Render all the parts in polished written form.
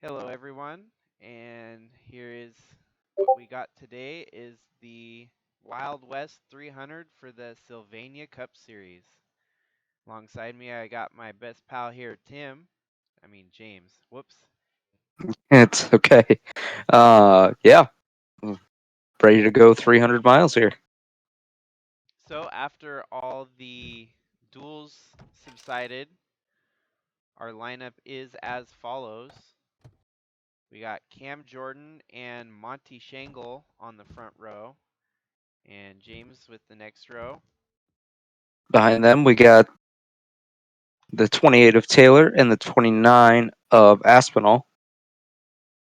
Hello everyone, and here is what we got today is the Wild West 300 for the Sylvania Cup Series. Alongside me, I got my best pal here, James. Whoops. It's okay. Yeah, ready to go 300 miles here. So after all the duels subsided, our lineup is as follows. We got Cam Jordan and Monty Shangle on the front row, and James with the next row. Behind them, we got the 28 of Taylor and the 29 of Aspinall.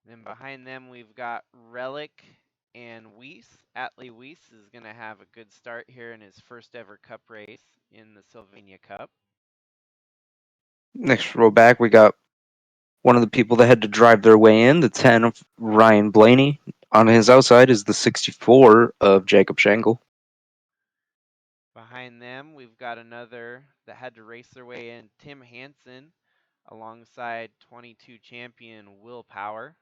Then behind them, we've got Relic and Weiss. Atlee Weiss is going to have a good start here in his first ever cup race in the Sylvania Cup. Next row back, we got one of the people that had to drive their way in, the 10 of Ryan Blaney. On his outside is the 64 of Jacob Shangle. Behind them, we've got another that had to race their way in, Tim Hansen, alongside 22 champion Will Power.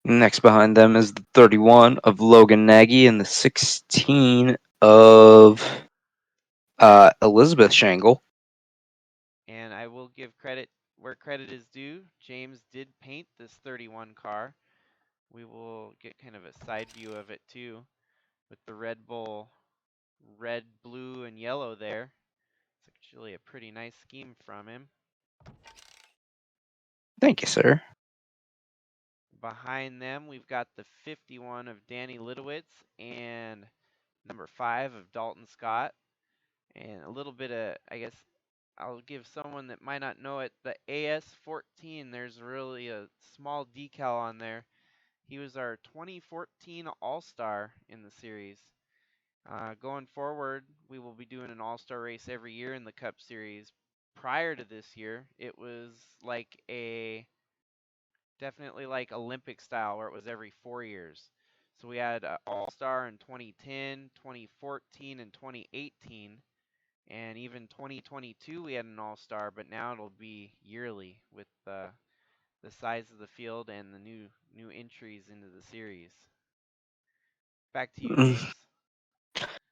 Next behind them is the 31 of Logan Nagy and the 16 of Elizabeth Shangle. And I will give credit where credit is due. James did paint this 31 car. We will get kind of a side view of it too, with the Red Bull red, blue, and yellow there. It's actually a pretty nice scheme from him. Thank you, sir. Behind them, we've got the 51 of Danny Lidowitz and number 5 of Dalton Scott. And a little bit of, I guess, I'll give someone that might not know it, the AS14, there's really a small decal on there. He was our 2014 All-Star in the series. Going forward, we will be doing an all-star race every year in the Cup Series. Prior to this year, it was definitely like Olympic style, where it was every 4 years. So we had all-star in 2010, 2014, and 2018, and even 2022 we had an all-star. But now it'll be yearly with the size of the field and the new entries into the series. Back to you, James.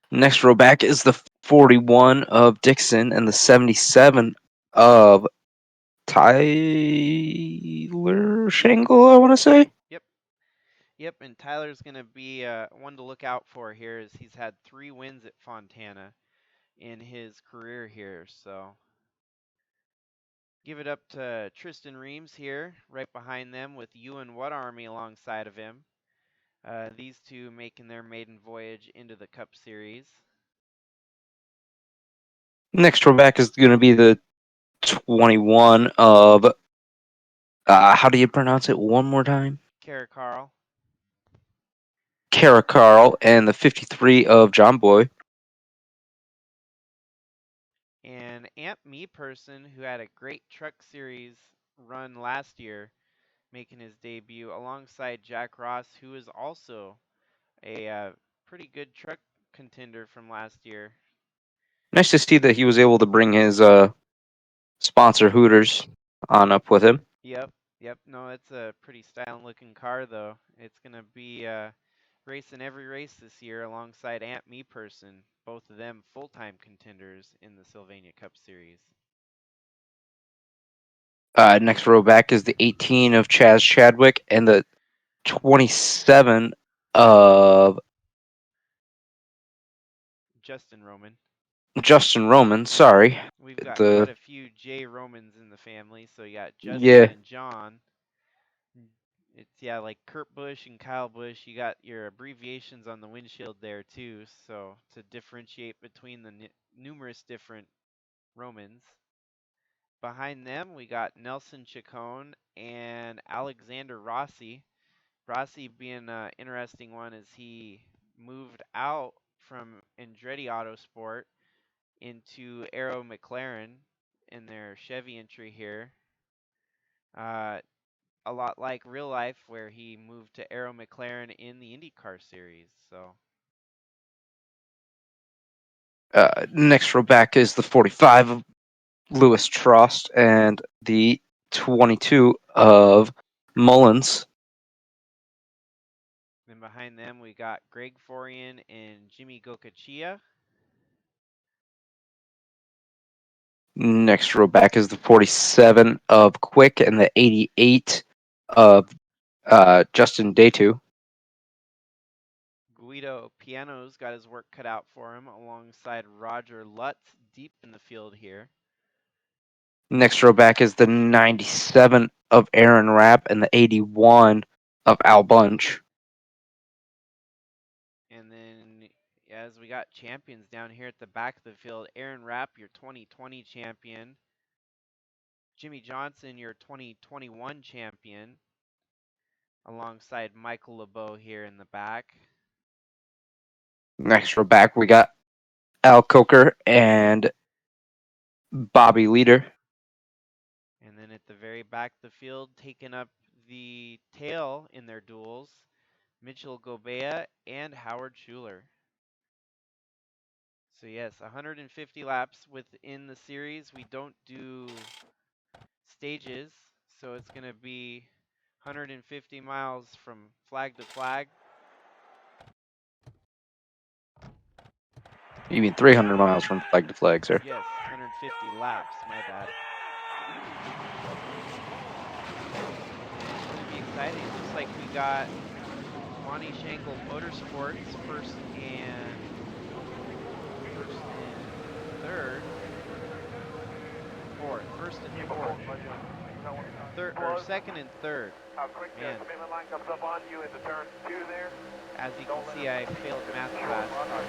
Next row back is the 41 of Dixon and the 77 of Tyler Shangle, I want to say. Yep. Yep, and Tyler's going to be one to look out for here as he's had 3 wins at Fontana in his career here. So give it up to Tristan Reams here, right behind them with Ewan What Army alongside of him. These two making their maiden voyage into the Cup Series. Next row back is going to be the 21 of. How do you pronounce it one more time? Kara Carl. Kara Carl and the 53 of John Boy. And Amp Me Person, who had a great truck series run last year, making his debut alongside Jack Ross, who is also a pretty good truck contender from last year. Nice to see that he was able to bring his sponsor Hooters on up with him. Yep, yep. No, it's a pretty styling looking car though. It's gonna be racing every race this year alongside Ant Me Person, both of them full-time contenders in the Sylvania Cup Series. Next row back is the 18 of Chaz Chadwick and the 27 of Justin Roman. Justin Roman. Sorry, We've got quite the a few J Romans in the family, so you got Justin yeah. and John. It's like Kurt Busch and Kyle Busch. You got your abbreviations on the windshield there too, so to differentiate between the numerous different Romans. Behind them, we got Nelson Chacon and Alexander Rossi. Rossi being an interesting one as he moved out from Andretti Autosport into Arrow McLaren in their Chevy entry here. Uh, a lot like real life, where he moved to Arrow McLaren in the IndyCar series. So Next row back is the 45 of Lewis Trost and the 22 of Mullins. Then behind them, we got Greg Forian and Jimmy Gokachia. Next row back is the 47 of Quick and the 88 of Justin Daytu. Guido Piano's got his work cut out for him alongside Roger Lutz deep in the field here. Next row back is the 97 of Aaron Rapp and the 81 of Al Bunch. And then as we got champions down here at the back of the field, Aaron Rapp, your 2020 champion. Jimmy Johnson, your 2021 champion, alongside Michael LeBeau here in the back. Next row back, we got Al Coker and Bobby Leader. And then at the very back of the field, taking up the tail in their duels, Mitchell Gobea and Howard Schuler. So yes, 150 laps within the series. We don't do stages, so it's going to be 150 miles from flag to flag. You mean 300 miles from flag to flag, sir? Yes, 150 laps, my bad. And it's going to be exciting. It looks like we got Monty Schenkel Motorsports first and third, fourth, first and fourth, second and third. Man, as you can see, I failed math class probably.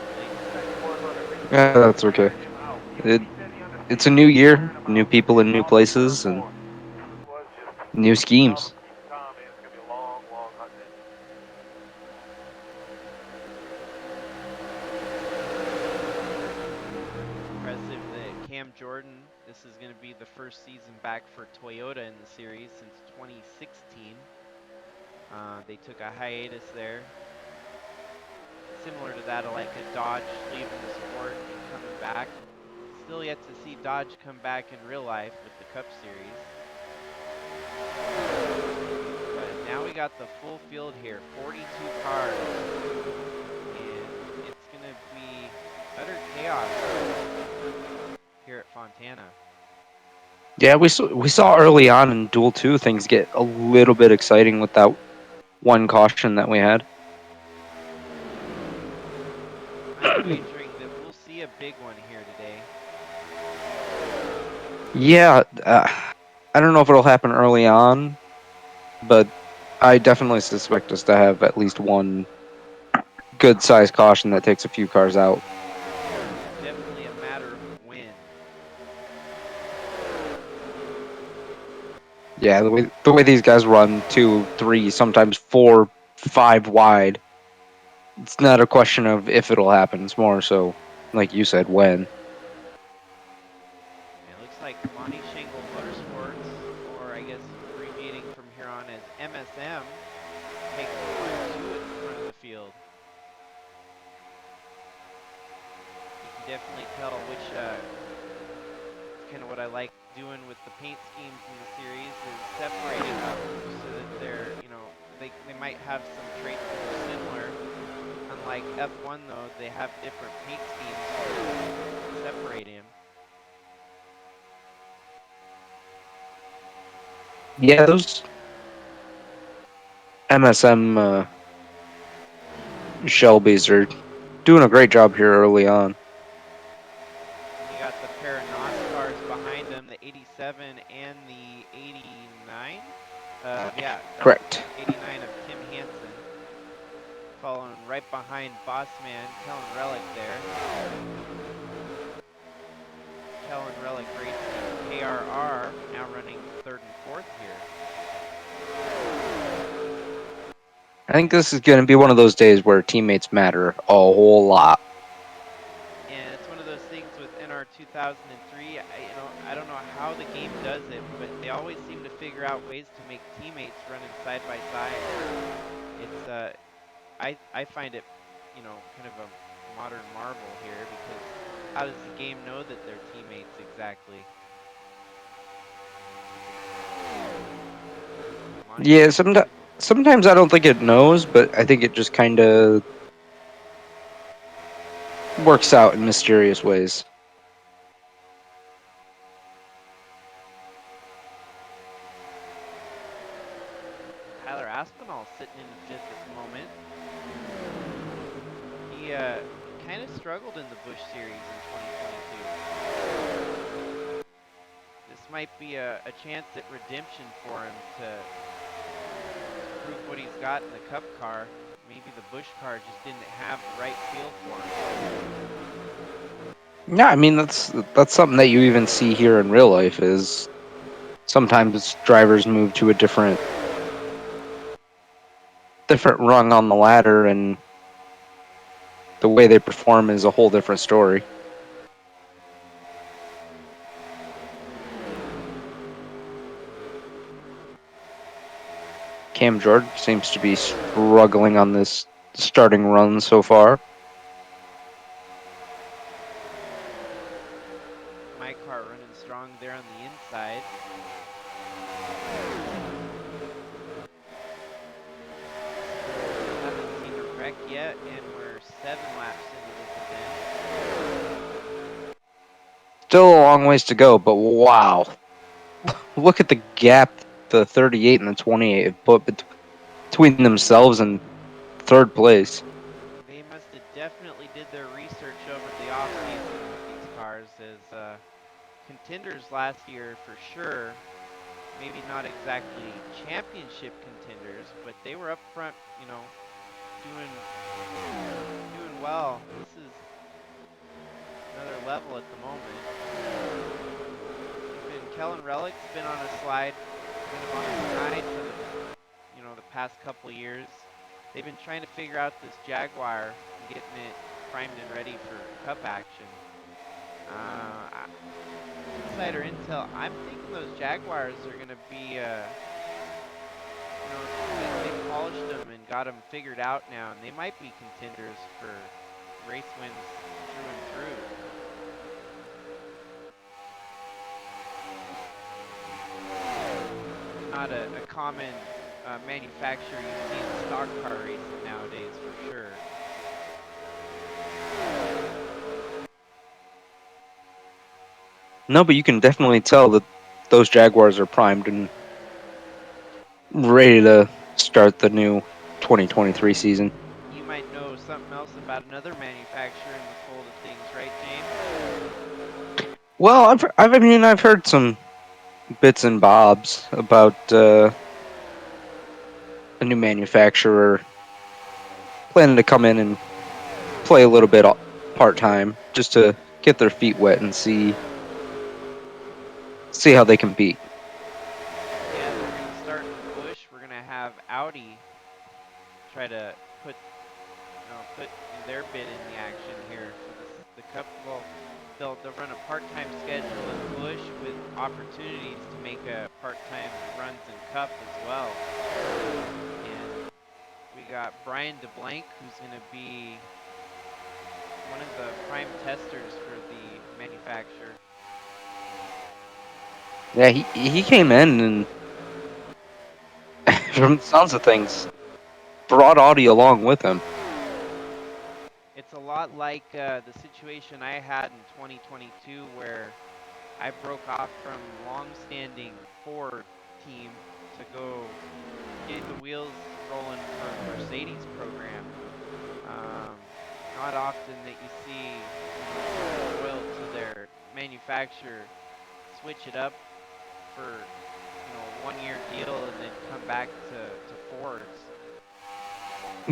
Yeah, that's okay. It's a new year, new people in new places, and new schemes. Impressive that Cam Jordan, this is going to be the first season back for Toyota in the series since 2016. They took a hiatus there. Similar to that of like a Dodge leaving the sport and coming back. Still yet to see Dodge come back in real life with the Cup Series. But now we got the full field here, 42 cars. And it's going to be utter chaos here at Fontana. Yeah, we saw early on in Duel 2 things get a little bit exciting with that one caution that we had. I'm wagering that we'll see a big one here today. Yeah, I don't know if it'll happen early on, but I definitely suspect us to have at least one good sized caution that takes a few cars out. It's definitely a matter of when. Yeah, the way these guys run 2, 3, sometimes 4, 5 wide, it's not a question of if it'll happen. It's more so, like you said, when. And it looks like Monty Shingle Motorsports, or I guess abbreviating from here on as MSM, takes 1-2 at the front of the field. You can definitely tell which, kind of what I like doing with the paint schemes in the series is separating them so that they're, they might have some traits that are similar. Unlike F1 though, they have different paint schemes for separating them. Yeah, those MSM Shelbys are doing a great job here early on. And you got the pair of NOS cars behind them, the 87 and the 89. Yeah, Correct. 89 of Tim Hansen. Following right behind Bossman, Kellen Relic there. Kellen Relic Racing KRR now running third and fourth here. I think this is going to be one of those days where teammates matter a whole lot. And it's one of those things with NR 2003. I don't know how the game does it, but they always seem to figure out ways to make teammates running side by side. It's I find it, kind of a modern marvel here because how does the game know that they're teammates exactly? Yeah, sometimes I don't think it knows, but I think it just kind of works out in mysterious ways. Tyler Aspinall sitting in fifth at the moment. He kind of struggled in the Busch Series in 2022. This might be a chance at redemption for him to prove what he's got in the Cup car. Maybe the Busch car just didn't have the right feel for him. Yeah, I mean that's something that you even see here in real life is sometimes drivers move to a different rung on the ladder and the way they perform is a whole different story. Cam Jordan seems to be struggling on this starting run so far. My car running strong there on the inside. Haven't seen a wreck yet, and we're 7 laps into this event. Still a long ways to go, but wow. Look at the gap the 38 and the 28 have put between themselves and third place. They must have definitely did their research over the offseason with these cars as contenders last year for sure. Maybe not exactly championship contenders, but they were up front, doing well. This is another level at the moment. Even Kellen Relick's been on a slide, kind of on a snide for the past couple years. They've been trying to figure out this Jaguar and getting it primed and ready for Cup action. Insider intel, I'm thinking those Jaguars are going to be, they polished them and got them figured out now, and they might be contenders for race wins through and through. Not a common manufacturer you see in stock car racing nowadays for sure. No, but you can definitely tell that those Jaguars are primed and ready to start the new 2023 season. You might know something else about another manufacturer in the fold of things, right, James? Well, I've heard some bits and bobs about a new manufacturer planning to come in and play a little bit part time just to get their feet wet and see how they compete. Yeah, they're going to start in Busch. We're going to have Audi try to put their bid in the action here for the Cup. Well, they'll run a part-time schedule in Busch with opportunities to make part-time runs in Cup as well. And we got Brian DeBlanc, who's going to be one of the prime testers for the manufacturer. Yeah, he came in and from the sounds of things brought Audi along with him. It's a lot like the situation I had in 2022 where I broke off from long-standing Ford team to go get the wheels rolling for Mercedes program. Um, Not often that you see loyal to their manufacturer switch it up for a one-year deal and then come back to Fords.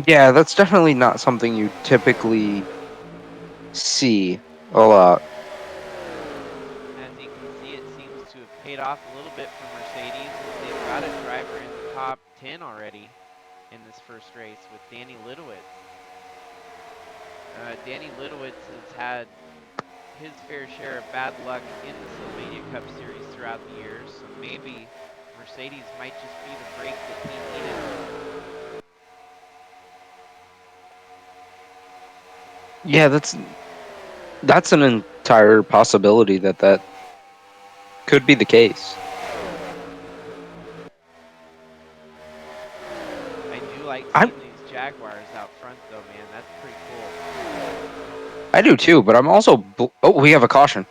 Yeah, that's definitely not something you typically see a lot. As you can see, it seems to have paid off a little bit for Mercedes as they've got a driver in the top 10 already in this first race with Danny Lidowitz. Danny Lidowitz has had his fair share of bad luck in the Sylvania Cup Series throughout the years, so maybe Mercedes might just be the break that he needed. Yeah, that's an entire possibility that could be the case. I seeing these Jaguars out front, though, man. That's pretty cool. I do too, but I'm also oh, we have a caution.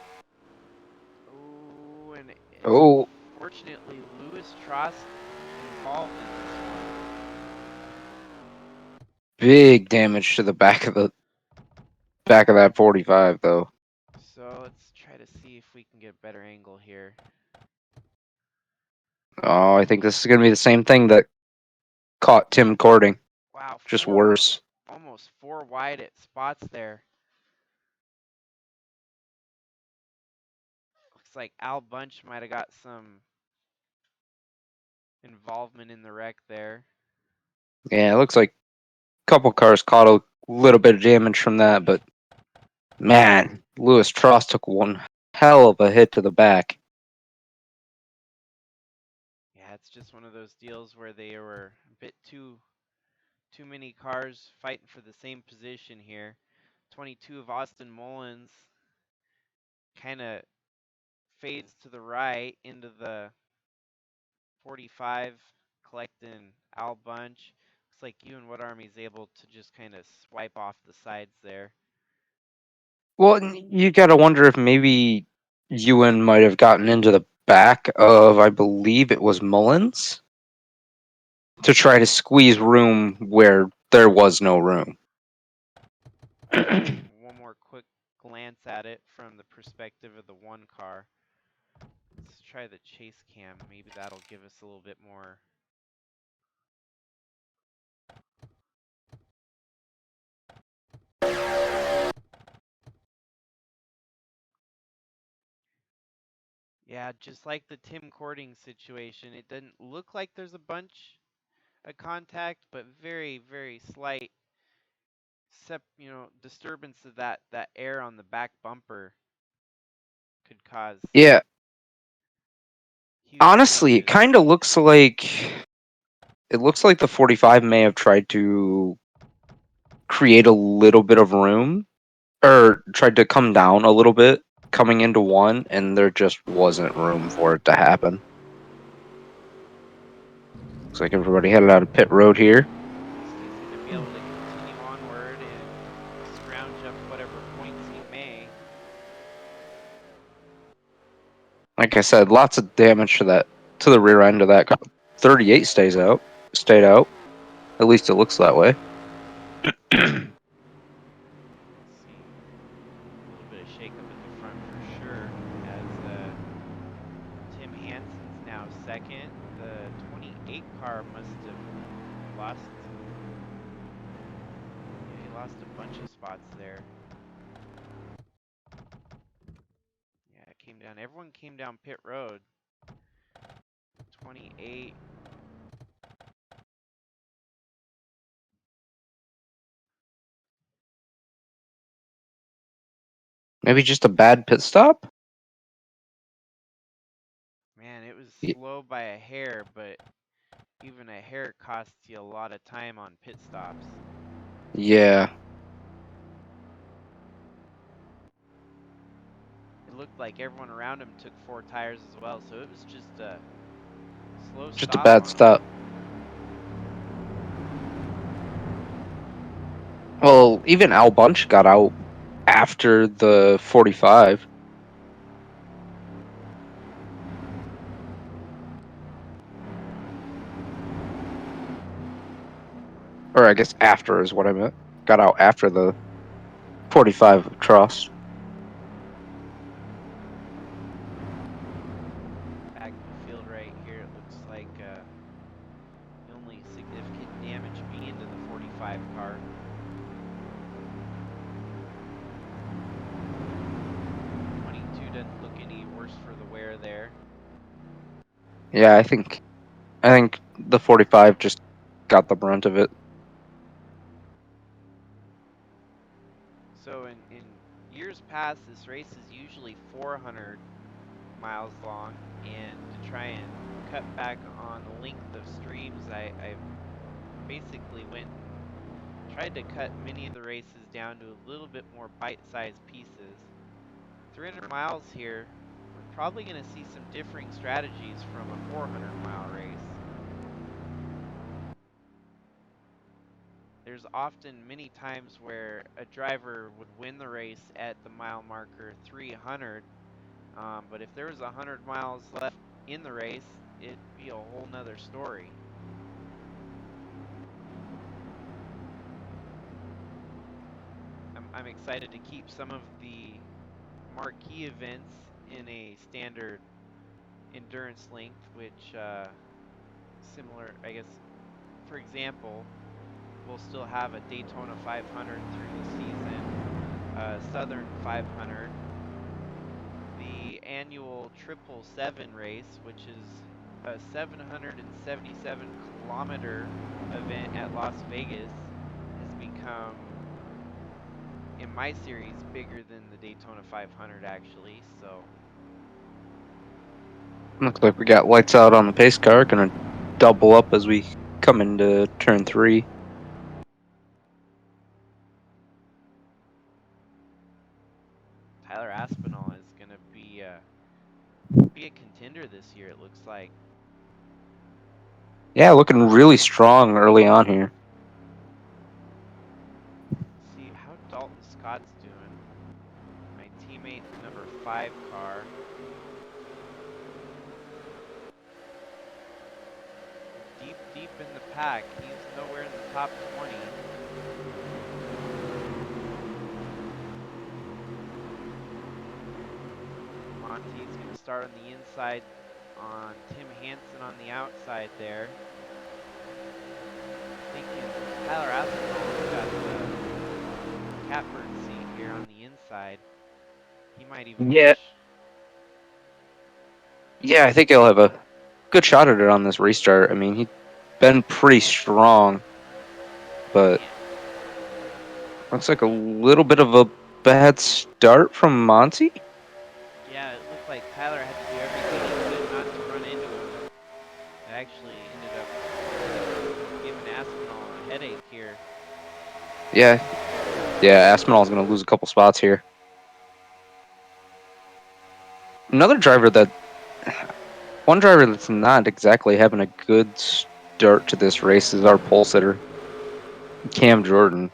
Oh, and Oh, unfortunately, Lewis Trost involved in this one. big damage to the back of that 45 though. So let's try to see if we can get a better angle here. Oh, I think this is going to be the same thing that caught Tim Cording, Wow, just worse. almost four wide at spots there. Looks like Al Bunch might have got some involvement in the wreck there. Yeah, it looks like a couple cars caught a little bit of damage from that, but man, Lewis Trost took one hell of a hit to the back. Yeah, it's just one of those deals where they were a bit too many cars fighting for the same position here. 22 of Austin Mullins kind of fades to the right into the 45, collecting Al Bunch. Looks like Ewan Wood Army's able to just kind of swipe off the sides there. Well, you got to wonder if maybe Ewan might have gotten into the back of, I believe it was Mullins, to try to squeeze room where there was no room. One more quick glance at it from the perspective of the one car. Let's try the chase cam. Maybe that'll give us a little bit more. Yeah, just like the Tim Cording situation, it doesn't look like there's a bunch of contact, but very, very slight disturbance of that air on the back bumper could cause Yeah, huge honestly, it changes. kind of looks like the 45 may have tried to create a little bit of room or tried to come down a little bit coming into one, and there just wasn't room for it to happen. Looks like everybody headed out of pit road here. At least he's going to be able to continue onward and scrounge up whatever points he may. Like I said, lots of damage to the rear end of that car. 38 stayed out. At least it looks that way. Let's see. A little bit of shakeup at the front for sure, as Tim Hansen's now second. The 28 car must have lost. Yeah, he lost a bunch of spots there. Yeah, it came down. Everyone came down pit road. 28. Maybe just a bad pit stop. Man, it was slow by a hair, but even a hair costs you a lot of time on pit stops. Yeah, It looked like everyone around him took 4 tires as well, so it was just a slow just a stop bad on him. stop. Well, even Al Bunch got out after the 45. Or I guess after is what I meant. Got out after the 45 of Trust. Back of the field right here, it looks like the only significant damage being to the 45 car. 22 doesn't look any worse for the wear there. Yeah, I think the 45 just got the brunt of it. So in years past, this race is usually 400 miles long, and to try and cut back on the length of streams, I basically went and tried to cut many of the races down to a little bit more bite-sized pieces. 300 miles here, we're probably going to see some differing strategies from a 400-mile race. there's often many times where a driver would win the race at the mile marker 300, but if there was 100 miles left in the race, it'd be a whole nother story. I'm excited to keep some of the marquee events in a standard endurance length, which similar, I guess, for example, we'll still have a Daytona 500 through the season, Southern 500, the annual 777 race, which is a 777-kilometer event at Las Vegas, has become, in my series, bigger than the Daytona 500 actually. So Looks like we got lights out on the pace car. Gonna double up as we come into turn 3. Tyler Aspinall is going to be a contender this year, it looks like. Yeah, looking really strong early on here. Let's see how Dalton Scott's doing. My teammate in the number 5 car. Deep, deep in the pack. He's nowhere in the top 20. Monty's going to start on the inside on Tim Hansen on the outside there. Thinking Tyler Aspinall's got the catbird seat here on the inside. He might even Yeah, push. yeah, I think he'll have a good shot at it on this restart. I mean, he's been pretty strong, but Man, looks like a little bit of a bad start from Monty. yeah, it looked like Tyler had to do everything he could not to run into him. It actually ended up giving Aspinall a headache here. Yeah, yeah, Aspinall's going to lose a couple spots here. Another driver that, one driver that's not exactly having a good start to this race is our pole sitter, Cam Jordan.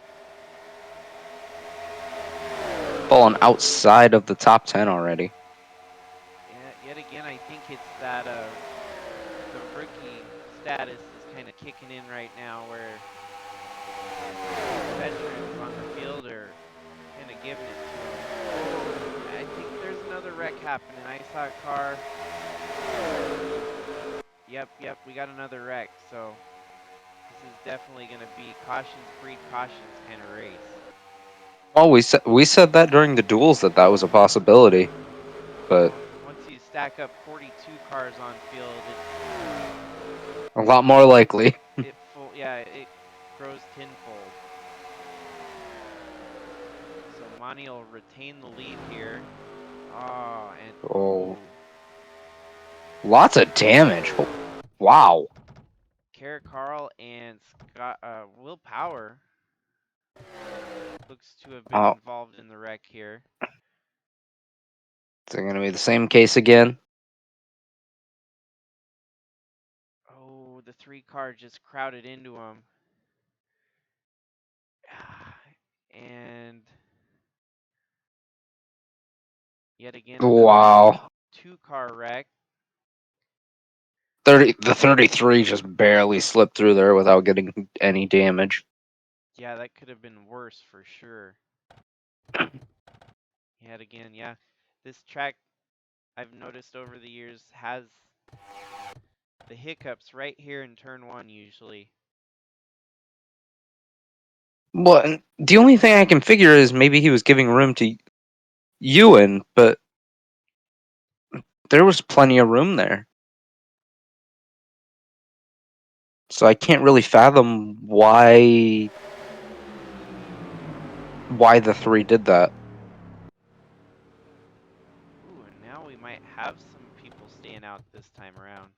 Falling outside of the top 10 already. Yeah, yet again, I think it's that the rookie status is kind of kicking in right now, where veterans on the field are kind of giving it to him. Oh, I think there's another wreck happening. I saw a car. Yep, we got another wreck. So this is definitely going to be cautions breed cautions kind of race. Well, we said that during the duels that was a possibility, but Well, once you stack up 42 cars on field, a lot more likely. it grows tenfold. So Monty will retain the lead here. Oh, and Oh, ooh, lots of damage. Wow. Kara Carl and Scott Will Power looks to have been Oh, involved in the wreck here. is it going to be the same case again? Oh, the 3 car just crowded into him. And yet again another Wow. 2 car wreck. The 33 just barely slipped through there without getting any damage. Yeah, that could have been worse for sure. Yet again, yeah. This track I've noticed over the years has the hiccups right here in turn 1 usually. Well, the only thing I can figure is maybe he was giving room to Ewan, but there was plenty of room there. So I can't really fathom why the 3 did that. Ooh, and now we might have some people staying out this time around.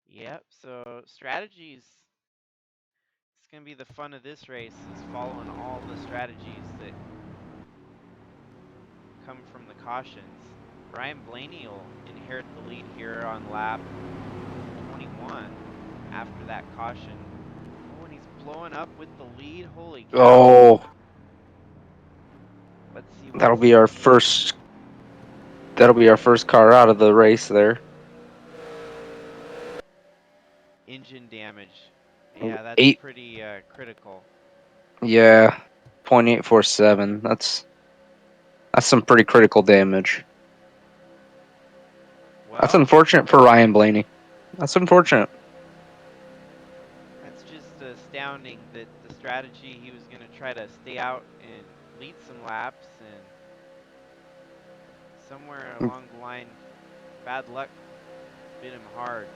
Yep, so strategies. It's going to be the fun of this race, is following all the strategies that come from the cautions. Brian Blaney will inherit the lead here on lap 21 after that caution. Oh, and he's blowing up with the lead. Holy cow. Oh, Let's see that'll what's be our first. That'll be our first car out of the race there. engine damage. Yeah, that's Eight. pretty critical. Yeah, 0.847. That's some pretty critical damage. That's Well, unfortunate for Ryan Blaney. That's unfortunate. that's just astounding that the strategy he was going to try to stay out and lead some laps, and somewhere along the line, bad luck bit him hard.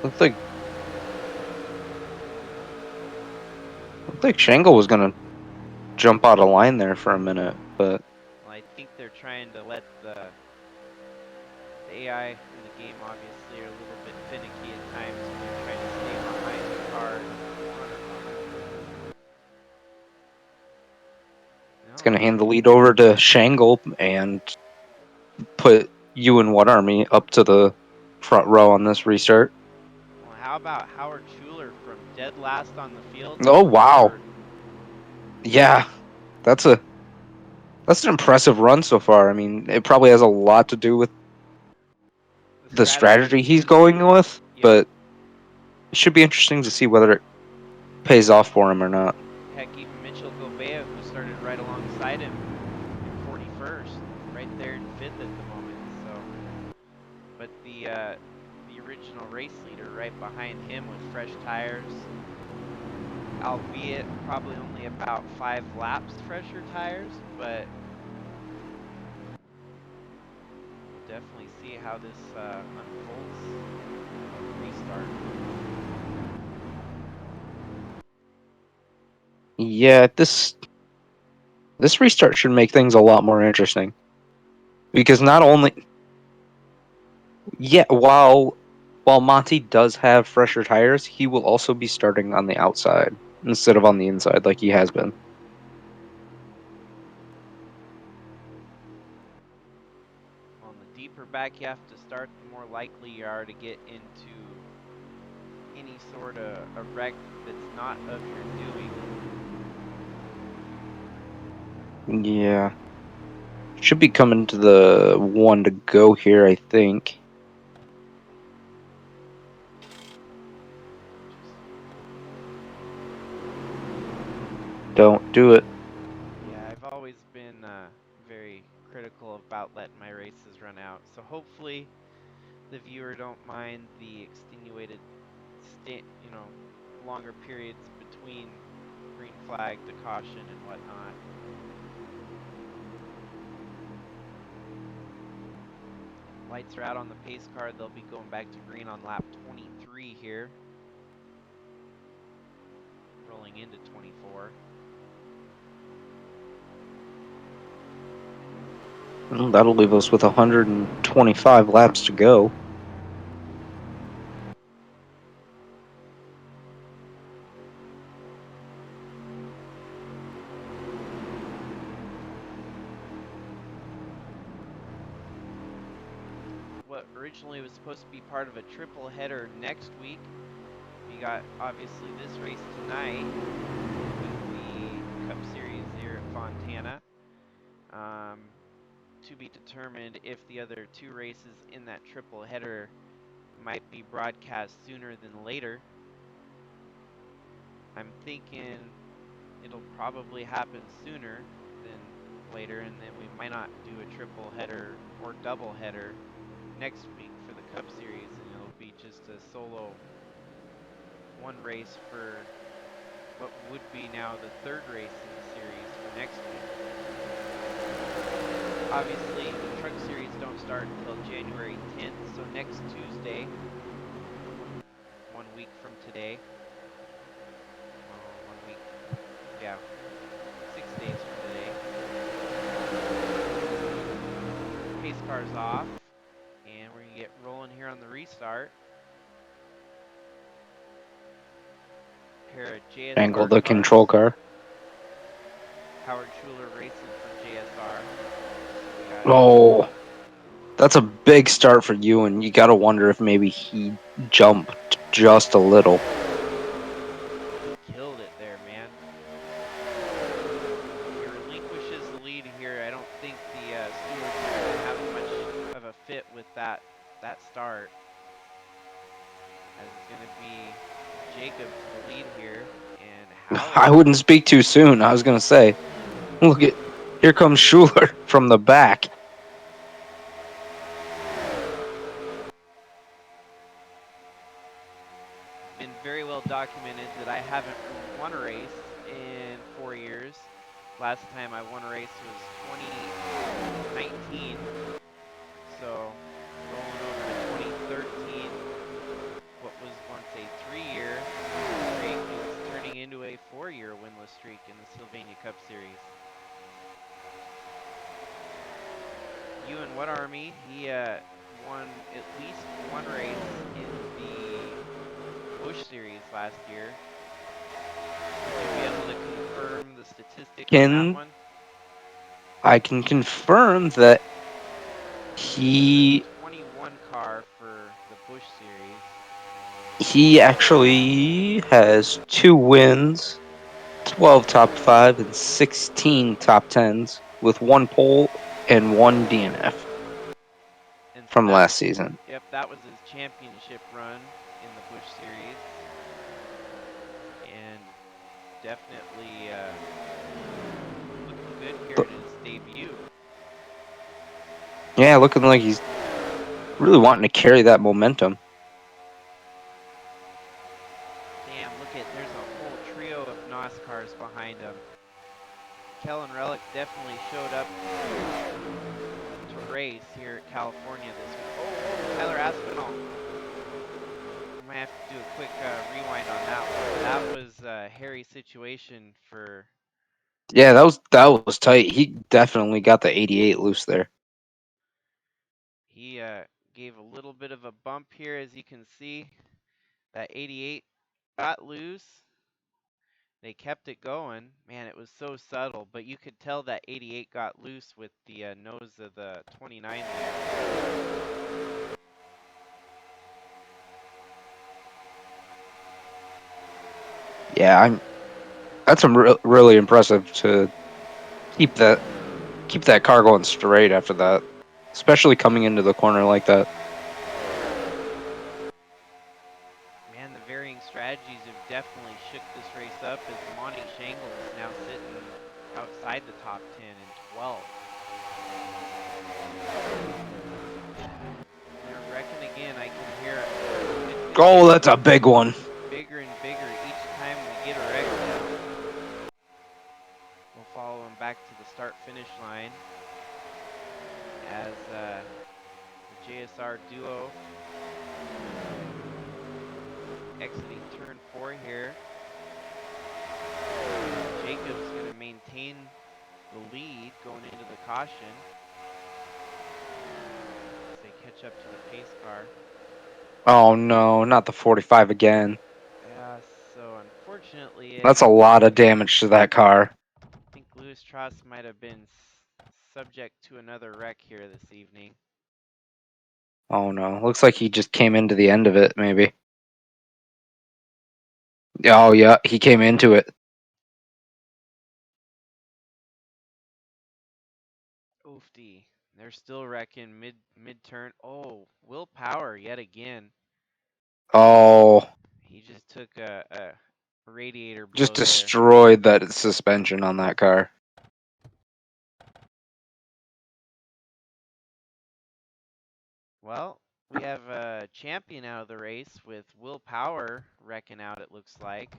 Looks like Shangle was gonna jump out of line there for a minute, but Well, I think they're trying to let the AI in the game obviously are a little bit finicky at times when they're trying to stay behind the car and corner from it. it's No, gonna hand the lead over to Shangle and put you and What Army up to the front row on this restart. well, how about Howard Schuler from dead last on the field Oh to wow, third? yeah, that's a that's an impressive run so far. I mean, it probably has a lot to do with The the strategy strategy he's he's using. going with, Yep. but it should be interesting to see whether it pays off for him or not. Heck, even Mitchell Gobea, who started right alongside him in 41st, right there in fifth at the moment. So, but the original race leader right behind him with fresh tires, albeit probably only about 5 laps fresher tires, but we'll definitely see how this unfolds on the restart. Yeah, this restart should make things a lot more interesting because not only yeah, while Monty does have fresher tires, he will also be starting on the outside instead of on the inside like he has been. Well, the deeper back you have to start, the more likely you are to get into any sort of a wreck that's not of your doing. Yeah, should be coming to the one to go here, I think. Just Don't do it. yeah, I've always been very critical about letting my races run out. So hopefully the viewer don't mind the extenuated longer periods between green flag to caution and whatnot. Lights are out on the pace car. They'll be going back to green on lap 23 here, rolling into 24. That'll leave us with 125 laps to go. What originally was supposed to be part of a triple header next week, we got obviously this race tonight with the Cup Series here at Fontana. Um, to be determined if the other 2 races in that triple header might be broadcast sooner than later. I'm thinking it'll probably happen sooner than later, and then we might not do a triple header or double header next week for the Cup Series, and it'll be just a solo one race for what would be now the 3rd race in the series for next week. Obviously, the Truck Series don't start until January 10th, so next Tuesday, 1 week from today, 1 week, yeah, 6 days from today, pace car's off, and we're gonna get rolling here on the restart. Pair of Angle JSR the cars. control car. Howard Schuler racing for JSR. So we got Oh, that's a big start for you, and you gotta wonder if maybe he jumped just a little. fit with that start, as it's going to be Jacob to the lead here, and I Howard. wouldn't speak too soon. I was gonna say, look at here comes Schuler from the back. It's been very well documented that I haven't won a race in 4 years. Last time I won a race was 2019. So rolling over to 2013, what was once a 3-year winless streak is turning into a 4-year winless streak in the Sylvania Cup Series. Ewan What Army, he won at least one race in the Bush Series last year. Would you be able to confirm the statistic on that Can one? I can confirm that This is he a 21 car for the Bush Series. he actually has 2 wins, 12 top five, and 16 top tens with 1 pole and 1 DNF And so from that, last season. yep, that was his championship run in the Bush Series. And definitely looking good here But, at his debut. yeah, looking like he's really wanting to carry that momentum. Damn, look at, there's a whole trio of NOS cars behind him. Kellen Relic definitely showed up to race here at California this week. Oh, Tyler Aspinall. I might have to do a quick rewind on that one. That was a hairy situation for. Yeah, that was tight. He definitely got the 88 loose there. He gave a little bit of a bump here, as you can see. That 88 got loose. They kept it going. Man, it was so subtle, but you could tell that 88 got loose with the nose of the 29 there. Yeah, that's really impressive to keep that car going straight after that, especially coming into the corner like that. Man, the varying strategies have definitely shook this race up, as Monty Shangle is now sitting outside the top 10 and 12th. They're wrecking again. I can hear it. It's Oh, getting that's a big one. bigger and bigger each time we get a wreck now. We'll follow him back to the start-finish line as the JSR duo exiting turn 4 here. Jacob's going to maintain the lead going into the caution as they catch up to the pace car. Oh no, not the 45 again. Yeah, so unfortunately, That's a lot of damage to that car. I think Lewis Tross might have been subject to another wreck here this evening. Oh no, looks like he just came into the end of it, maybe. Oh yeah, he came into it. Oofty. They're still wrecking mid turn. Oh, Will Power yet again. Oh, He just took a radiator just blow there. destroyed that suspension on that car. Well, we have a champion out of the race with Will Power wrecking out, it looks like.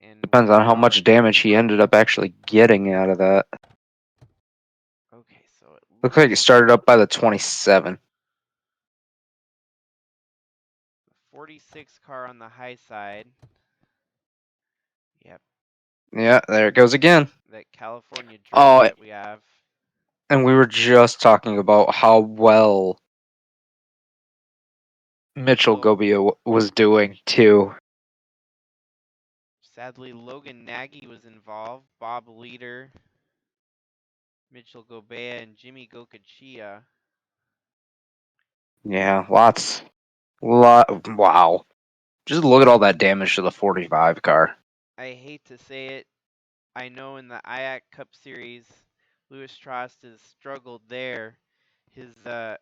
And Depends Will on how Power. much damage he ended up actually getting out of that. Okay, so it Looks looks like it started up by the 27. 46 car on the high side. Yep, Yeah, there it goes again. that California drift Oh, that we have. and we were just talking about how well Mitchell Well, Gobia was doing too. sadly, Logan Nagy was involved. Bob Leader, Mitchell Gobea, and Jimmy Gokachia. Yeah, wow. Just look at all that damage to the 45 car. I hate to say it. I know in the IAC Cup Series, Louis Trost has struggled there. His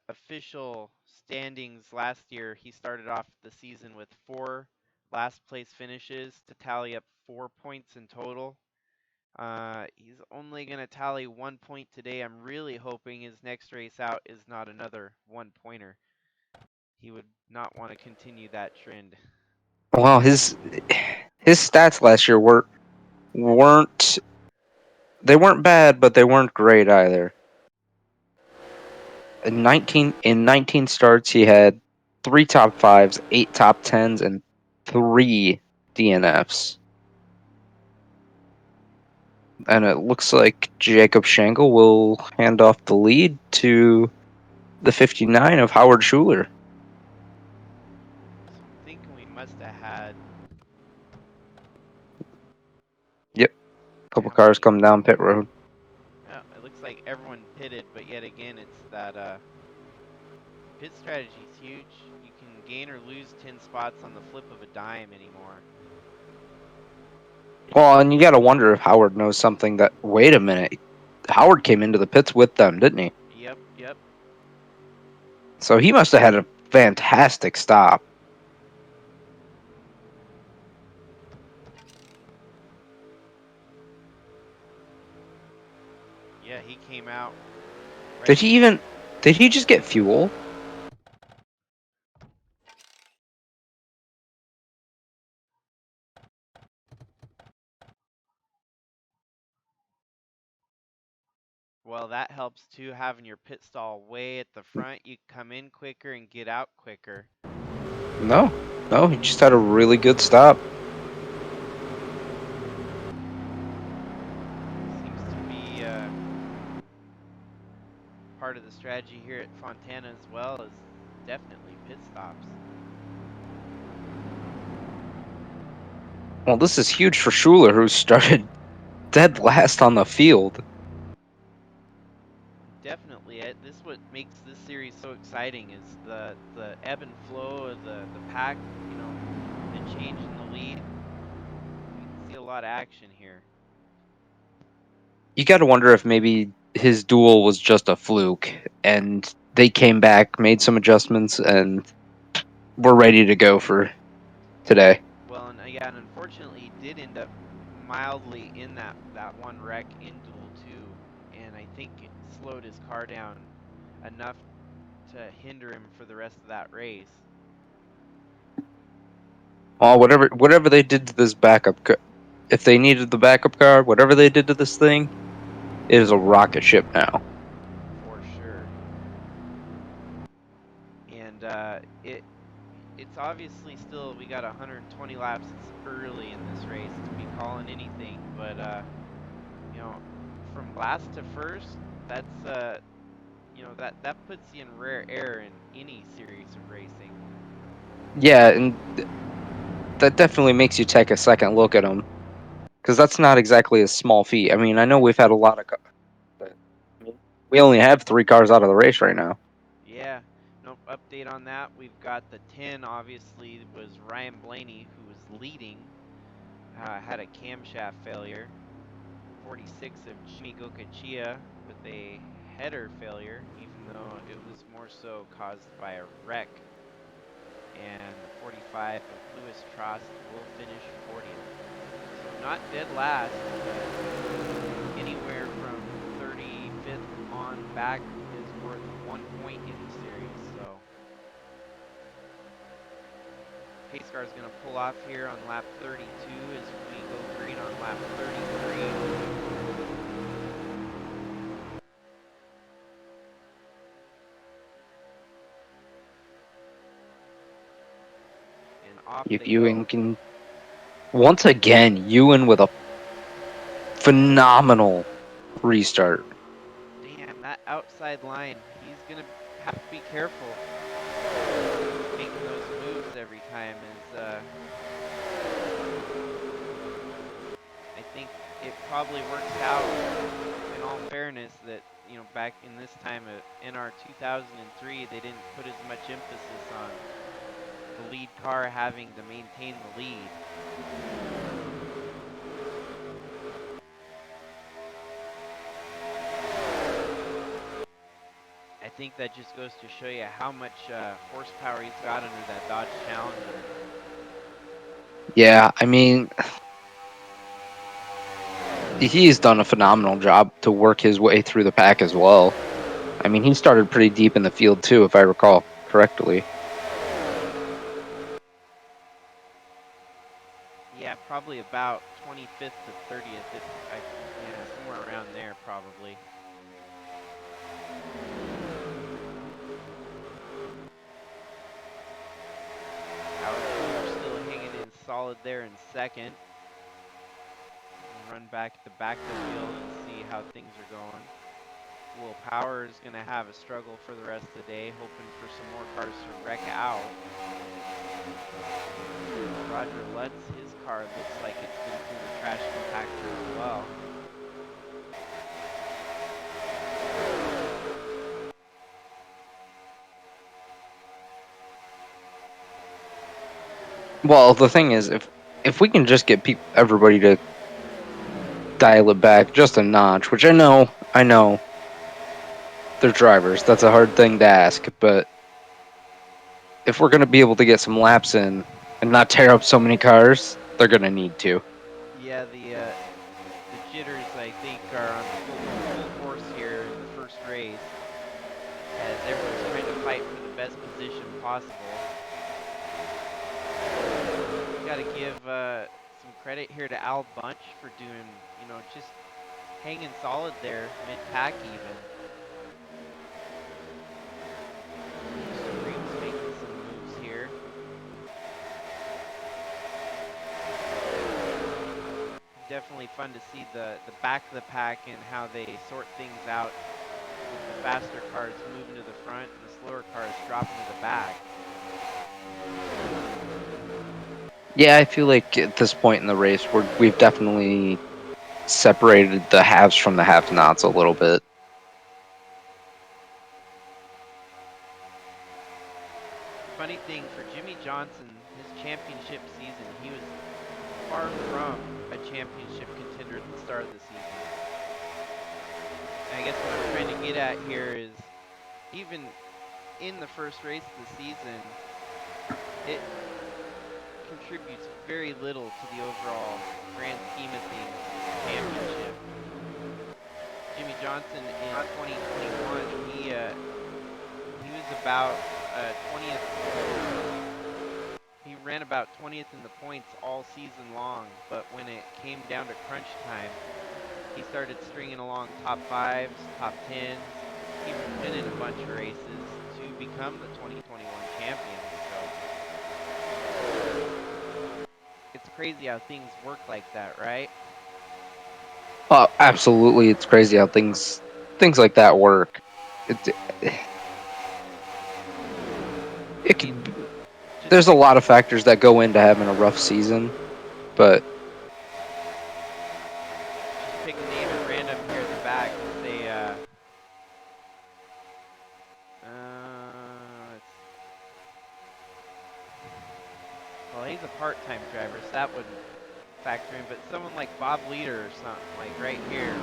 official standings last year, he started off the season with 4 last place finishes to tally up 4 points in total. He's only going to tally 1 point today. I'm really hoping his next race out is not another 1-pointer. He would not want to continue that trend. Well, his stats last year weren't they weren't bad, but they weren't great either. In 19 starts, he had 3 top fives, 8 top tens, and 3 DNFs. And it looks like Jacob Schenkel will hand off the lead to the 59 of Howard Schuler. So I'm thinking we must have had. Yep, a couple How many? cars come down pit road. Oh, it looks like everyone pitted, but yet again, it's that pit strategy is huge. You can gain or lose 10 spots on the flip of a dime anymore. Well, and you got to wonder if Howard knows something that. Wait a minute, Howard came into the pits with them, didn't he? Yep, yep. So he must have had a fantastic stop. Yeah, he came out right. Did he even? Did he just get fuel? Well, that helps too, having your pit stall way at the front. You come in quicker and get out quicker. No, no, he just had a really good stop. Seems to be part of the strategy here at Fontana as well, is definitely pit stops. Well, this is huge for Schuler, who started dead last on the field. Definitely, this what makes this series so exciting is the ebb and flow of the pack. You know, the change in the lead. We can see a lot of action here. You got to wonder if maybe his duel was just a fluke, and they came back, made some adjustments, and were ready to go for today. Well, and yeah, and unfortunately, he did end up mildly in that one wreck in duel two, and I think it slowed his car down enough to hinder him for the rest of that race. Oh, whatever they did to this backup, if they needed the backup car, whatever they did to this thing, it is a rocket ship now. For sure. And it's obviously still, we got 120 laps. It's early in this race to be calling anything, but you know, from last to first, that's you know, that puts you in rare air in any series of racing. Yeah, and that definitely makes you take a second look at them, because that's not exactly a small feat. I mean, I know we've had a lot of, but we only have 3 cars out of the race right now. Yeah. No update on that. We've got the 10. Obviously, was Ryan Blaney, who was leading. Had a camshaft failure. 46 of Jimmy Gokachia with a header failure, even though it was more so caused by a wreck. And 45 of Louis Trost will finish 40th. So not dead last, but anywhere from 35th on back is worth 1 point in the series. So pace car is going to pull off here on lap 32 as we go green on lap 33. And off they Ewan go. can once again Ewan with a phenomenal restart. Damn, that outside line. He's going to have to be careful making those moves every time. I think it probably works out, in all fairness, that, you know, back in this time of NR 2003, they didn't put as much emphasis on the lead car having to maintain the lead. think that just goes to show you how much horsepower he's got under that Dodge Challenger. Yeah, I mean, he's done a phenomenal job to work his way through the pack as well. I mean, he started pretty deep in the field too, if I recall correctly. Yeah, probably about 25th to 30th. Yeah, somewhere around there probably. Power tools are still hanging in solid there in second. We'll run back at the back of the field and see how things are going. Will Power is going to have a struggle for the rest of the day, hoping for some more cars to wreck out. Roger Lutz, his car looks like it's been through the trash compactor as well. Well, the thing is, if we can just get everybody to dial it back just a notch, which I know, they're drivers. That's a hard thing to ask, but if we're going to be able to get some laps in and not tear up so many cars, they're going to need to. Yeah, the jitters I think are on full force here in the first race, as everyone's trying to fight for the best position possible. Got to give some credit here to Al Bunch for doing, just hanging solid there mid-pack even. Supreme's making some moves here. Definitely fun to see the back of the pack and how they sort things out with the faster cars moving to the front and the slower cars dropping to the back. Yeah, I feel like at this point in the race, we've definitely separated the haves from the have-nots a little bit. Funny thing for Jimmy Johnson, his championship season, he was far from a championship contender at the start of the season. And I guess what I'm trying to get at here is even in the first race of the season, it contributes very little to the overall grand scheme of things championship. Jimmy Johnson in 2021, he was about 20th. He ran about 20th in the points all season long, but when it came down to crunch time, he started stringing along top fives, top tens. He was winning a bunch of races to become the 2021 champion. So it's crazy how things work like that, right? Absolutely, it's crazy how things like that work. It I mean, could. just There's a lot of factors that go into having a rough season, but pick a name at random here in the back and say, well, he's a part-time driver, so that wouldn't factor in. But someone like Bob Leader or something, like right here,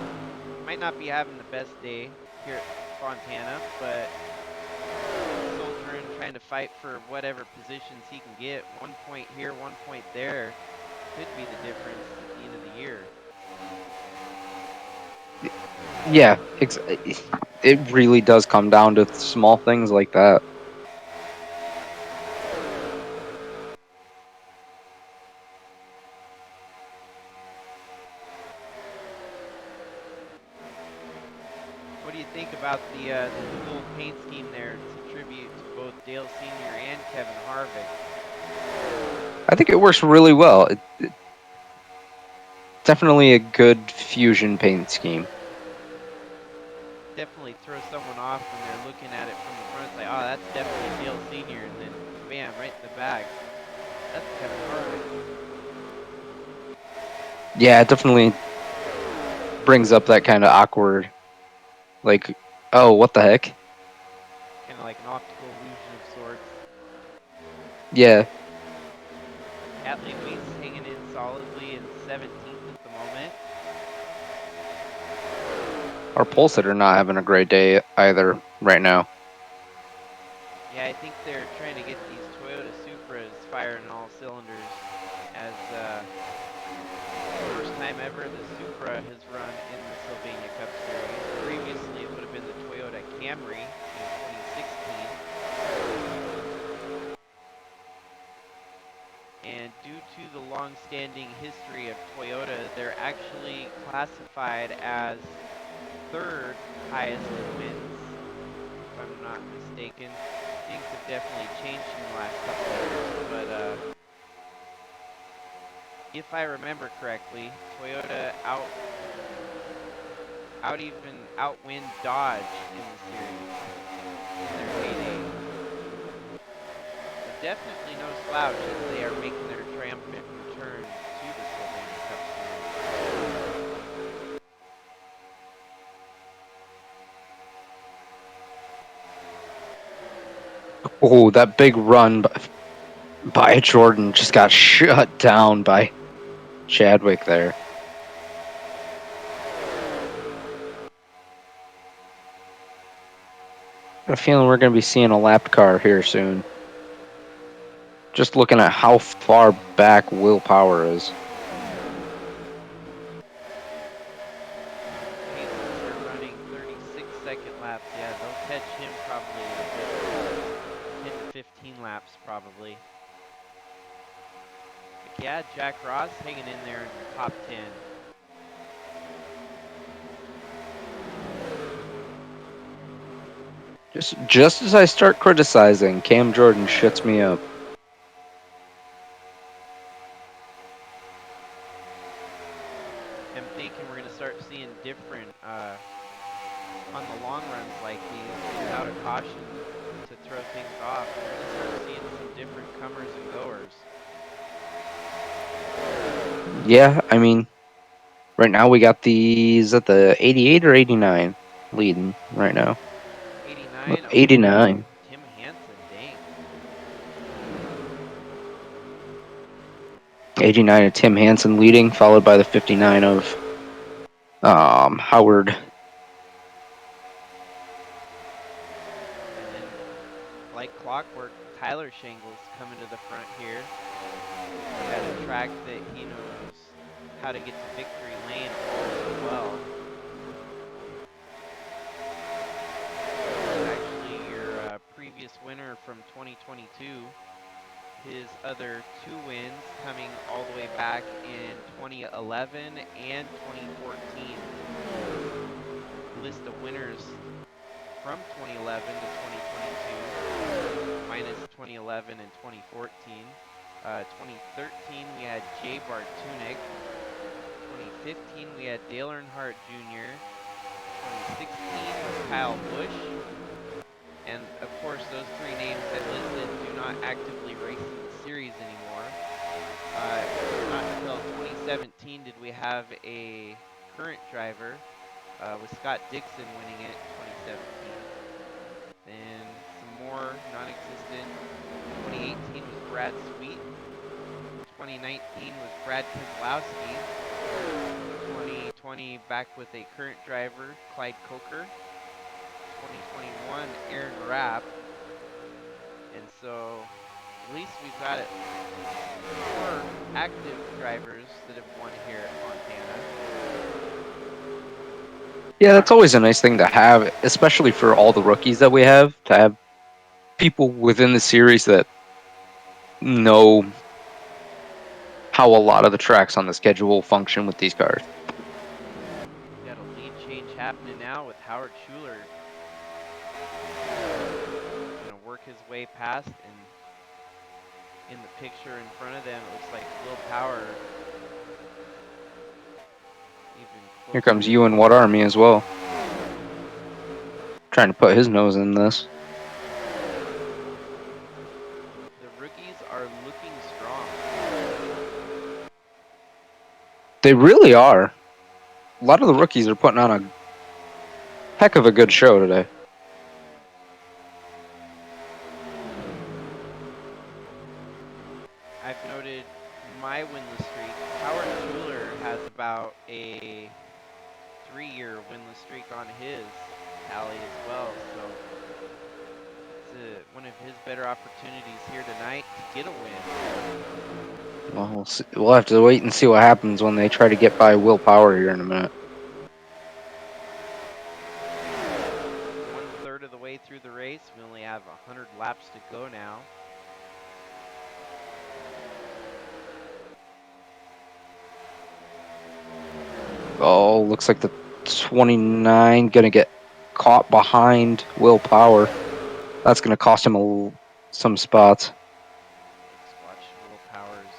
might not be having the best day here at Fontana, but soldiering, trying to fight for whatever positions he can get. 1 point here, 1 point there, could be the difference at the end of the year. yeah, it really does come down to small things like that. What do you think about the dual paint scheme there? It's a tribute to both Dale Sr. and Kevin Harvick. I think it works really well. Definitely a good fusion paint scheme. Definitely throw someone off when they're looking at it from the front. It's like, oh, that's definitely Dale Sr. And then, bam, right in the back. That's Kevin Harvick. Yeah, it definitely brings up that kind of awkward, like, oh, what the heck? Kind of like an optical illusion of sorts. Yeah. Kathleen Weiss hanging in solidly in 17th at the moment. Our pole sitter not having a great day either right now. Yeah, I think they're trying to get these Toyota Supras firing all cylinders as first time ever the Supra has run in the Sylvania Cup Series. Previously, it would have been the Toyota Camry in 2016. And due to the long-standing history of Toyota, they're actually classified as third highest in wins, if I'm not mistaken. Things have definitely changed in the last couple of years, but if I remember correctly, Toyota outwin Dodge in the series in their heyday. So definitely no slouch as they are making their triumphant return to the Sylvania Cup Series. Oh, that big run by Jordan just got shut down by Chadwick there. I have a feeling we're going to be seeing a lapped car here soon. Just looking at how far back Will Power is. Paces are running 36-second laps. Yeah, they'll catch him probably in a good 10 to 15 laps probably. But yeah, Jack Ross hanging in there in the top 10. Just as I start criticizing, Cam Jordan shuts me up. I'm thinking we're going to start seeing different on the long runs like these without a caution to throw things off. We're going to start seeing some different comers and goers. Yeah, I mean, right now we got is that the 88 or 89 leading right now? 89, oh, 89. Tim Hansen, dang. 89 of Tim Hansen leading, followed by the 59 of Howard. And then, like clockwork, Tyler Shingles coming to the front here. At a track that he knows how to get to victory lane all too well. It's actually your previous winner from 2022. His other two wins coming all the way back in 2011 and 2014. List of winners from 2011 to 2022, minus 2011 and 2014. 2013 we had Jay Bartunek. 2015 we had Dale Earnhardt Jr. 2016 was Kyle Busch. And of course, those three names I listed do not actively race in the series anymore. Not until 2017 did we have a current driver, with Scott Dixon winning it in 2017. Then some more non-existent. 2018 was Brad Sweet. 2019 was Brad Keselowski. 2020 back with a current driver, Clyde Coker. 2021, Aaron Rapp. And so at least we've got it 4 active drivers that have won here at Montana. Yeah, that's always a nice thing to have, especially for all the rookies that we have, to have people within the series that know how a lot of the tracks on the schedule function with these cars. We got a lead change happening now with Howard Schuler. Gonna work his way past, and in the picture in front of them, it looks like Will Power even Here closer comes to Ewan What Army as well. Trying to put his nose in this. The rookies are looking strong. They really are. A lot of the rookies are putting on a heck of a good show today. I've noted my winless streak. Howard Schuler has about a 3-year winless streak on his tally as well. So it's a one of his better opportunities here tonight to get a win. Well, we'll see. We'll have to wait and see what happens when they try to get by Will Power here in a minute. 1/3 of the way through the race. We only have 100 laps to go now. Oh, looks like the 29 gonna get caught behind Will Power. That's gonna cost him some spots. Let's watch Will Powers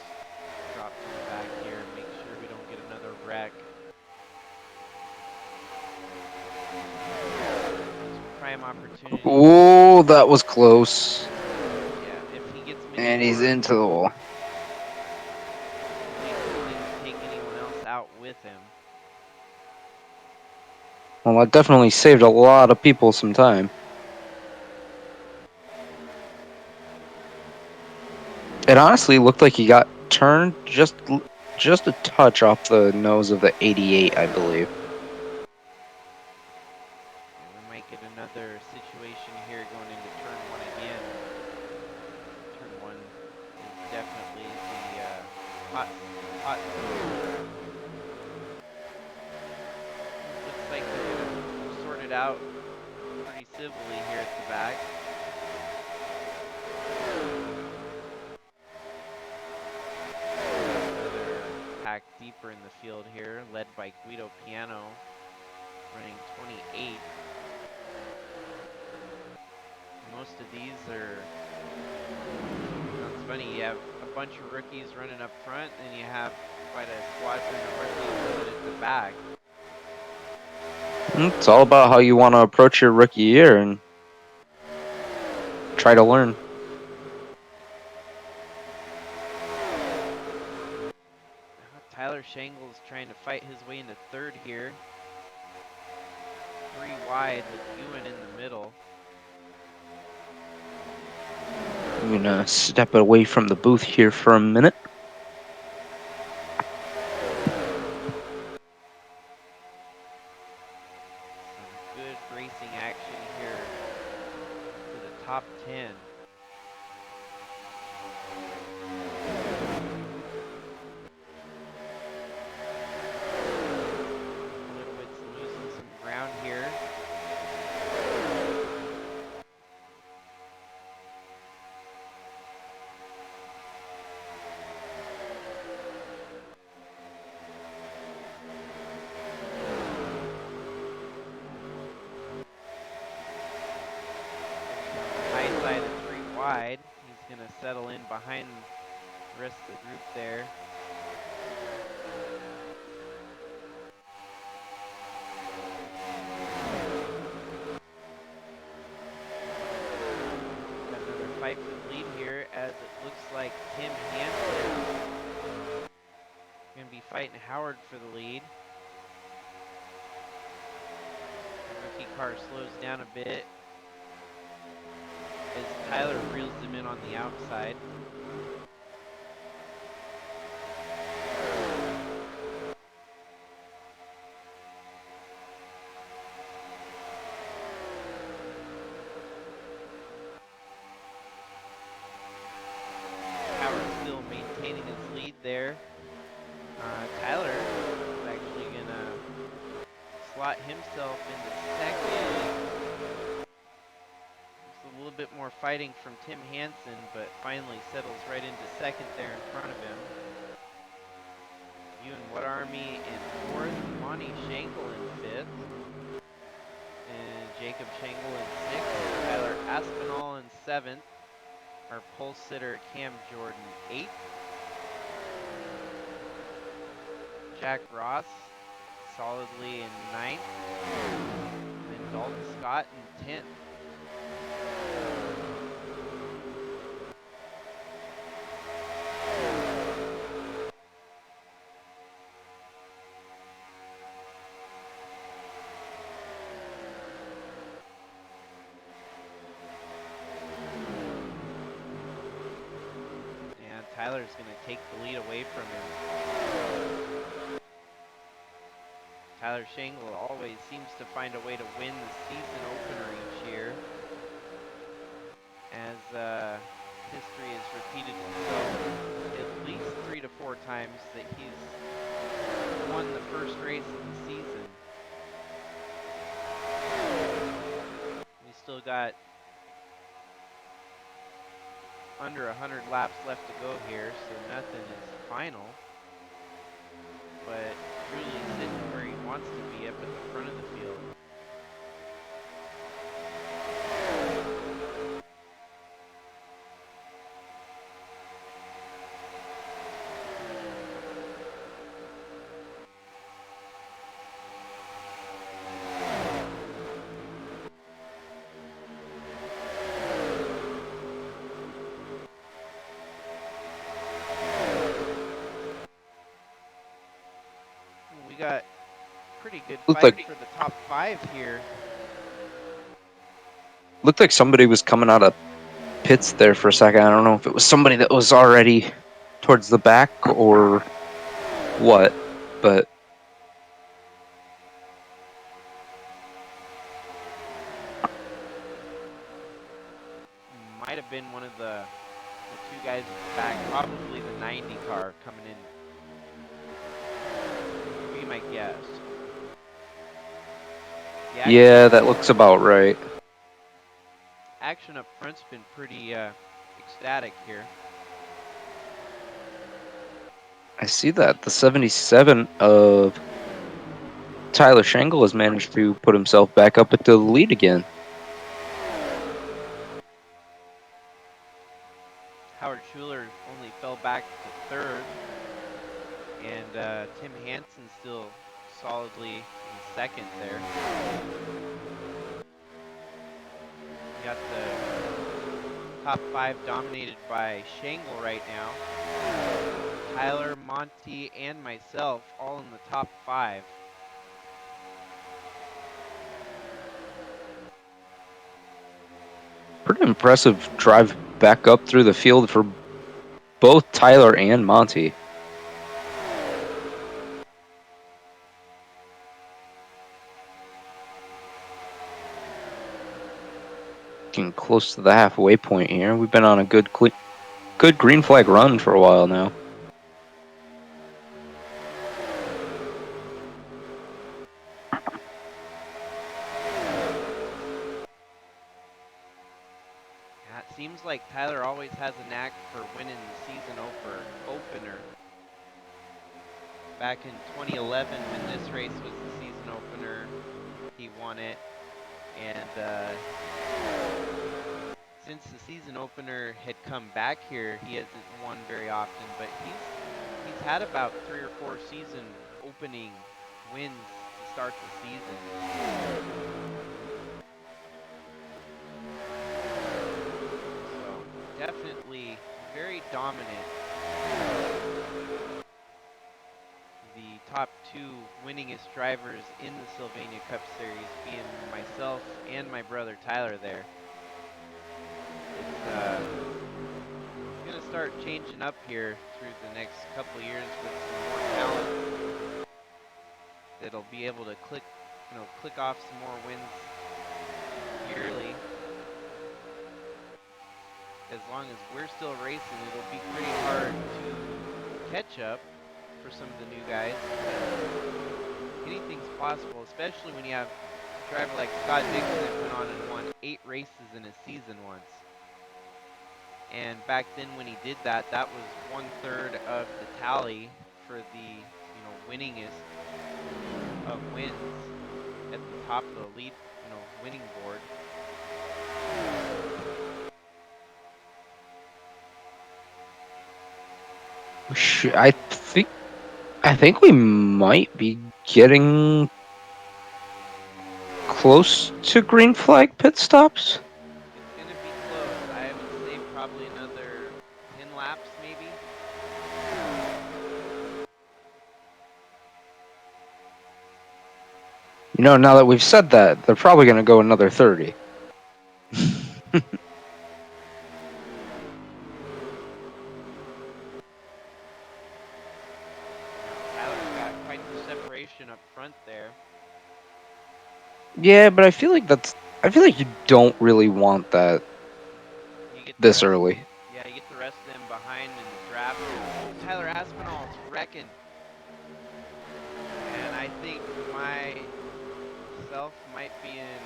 drop to the back here and make sure we don't get another wreck. Prime opportunity. Oh, that was close. Yeah, if he gets many And he's more, into the wall. at least he didn't take anyone else out with him. Well, that definitely saved a lot of people some time. It honestly looked like he got turned just a touch off the nose of the 88, I believe. And we might get another situation here going into turn one again. Turn one is definitely the hot zone. Looks like they're gonna sort it out pretty civilly here at the back. Another pack deeper in the field here, led by Guido Piano, running 28. Most of these are, it's funny, you have a bunch of rookies running up front, and you have quite a squadron of rookies running at the back. It's all about how you want to approach your rookie year and try to learn. Tyler Shangle's trying to fight his way into third here. 3 wide with Ewan in the middle. I'm gonna step away from the booth here for a minute. Some good racing action here to the top 10. Litowitz losing some ground here. High side of 3 wide. He's going to settle in behind the rest of the group there. Got another fight for the lead here, as it looks like Tim Hansen going to be fighting Howard for the lead. The rookie car slows down a bit as Tyler reels him in on the outside. Howard still maintaining his lead there. Tyler is actually going to slot himself into second. Just a little bit more fighting from Tim Hansen, but finally settles right into second there in front of him. Ewan What Army in fourth, Monty Shangle in fifth, and Jacob Shangle in sixth, Tyler Aspinall in seventh, our pole sitter Cam Jordan eighth, Jack Ross solidly in ninth, and Dalton Scott in 10th. And Tyler's going to take the lead away from him. Tyler Shangle always seems to find a way to win the season opener each year, as still got under 100 laps left to go here, so nothing is final. But Truly's sitting where he wants to be, up at the front of the field. We got pretty good Looked fight like for the top 5 here. looked like somebody was coming out of pits there for a second. I don't know if it was somebody that was already towards the back or what, but Might have been one of the two guys at the back, probably the 90 car coming in. Be my guess. yeah, that looks about right. Action up front's been pretty ecstatic here. I see that the 77 of Tyler Shangle has managed to put himself back up into the lead again. Howard Schuler only fell back to third, and Tim Hansen still solidly in second there. We got the top 5 dominated by Shangle right now. Tyler, Monty, and myself all in the top 5. Pretty impressive drive back up through the field for both Tyler and Monty. Getting close to the halfway point here. We've been on a good green flag run for a while now. Yeah, it seems like Tyler always has a knack for winning the season opener. Back in 2011, when this race was the season opener, he won it. And since the season opener had come back here, he hasn't won very often. But he's had about 3 or 4 season opening wins to start the season. So definitely very dominant. The top 2 winningest drivers in the Sylvania Cup Series being myself and my brother Tyler there. It's going to start changing up here through the next couple of years with some more talent that'll be able to click off some more wins yearly. As long as we're still racing, it'll be pretty hard to catch up for some of the new guys. Anything's possible, especially when you have a driver like Scott Dixon that went on and won 8 races in a season once. And back then when he did that, that was 1/3 of the tally for the winningest of wins at the top of the lead winning board. I think we might be getting close to green flag pit stops. It's going to be close. I would say probably another 10 laps maybe. Now that we've said that, they're probably going to go another 30. Tyler's got quite the separation up front there. Yeah, but I feel like you don't really want that this early. Yeah, you get the rest of them behind in the draft. Oh, Tyler Aspinall's wrecking. And I think myself might be in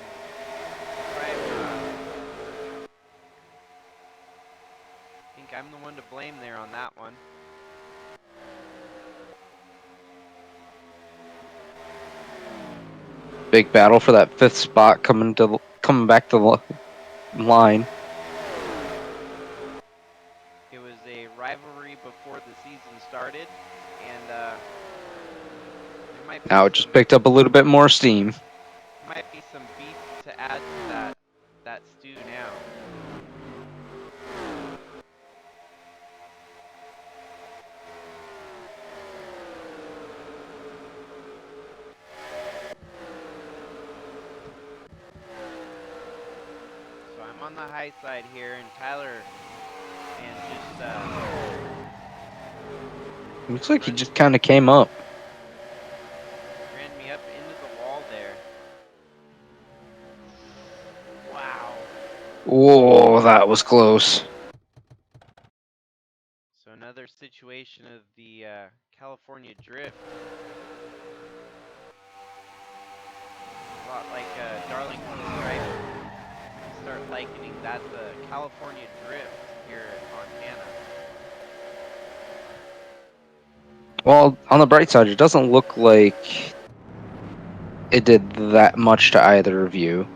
I'm the one to blame there on that one. Big battle for that 5th spot coming back to the line. It was a rivalry before the season started, and there might be Now it just picked up a little bit more steam. some beef to add to that stew now. So I'm on the high side here, and Tyler and Looks like he just kind of came up. ran me up into the wall there. Wow. Whoa, that was close. So another situation of the California drift. A lot like Darlington Stripe. Start likening that the California drift here at Montana. Well, on the bright side, it doesn't look like it did that much to either of you.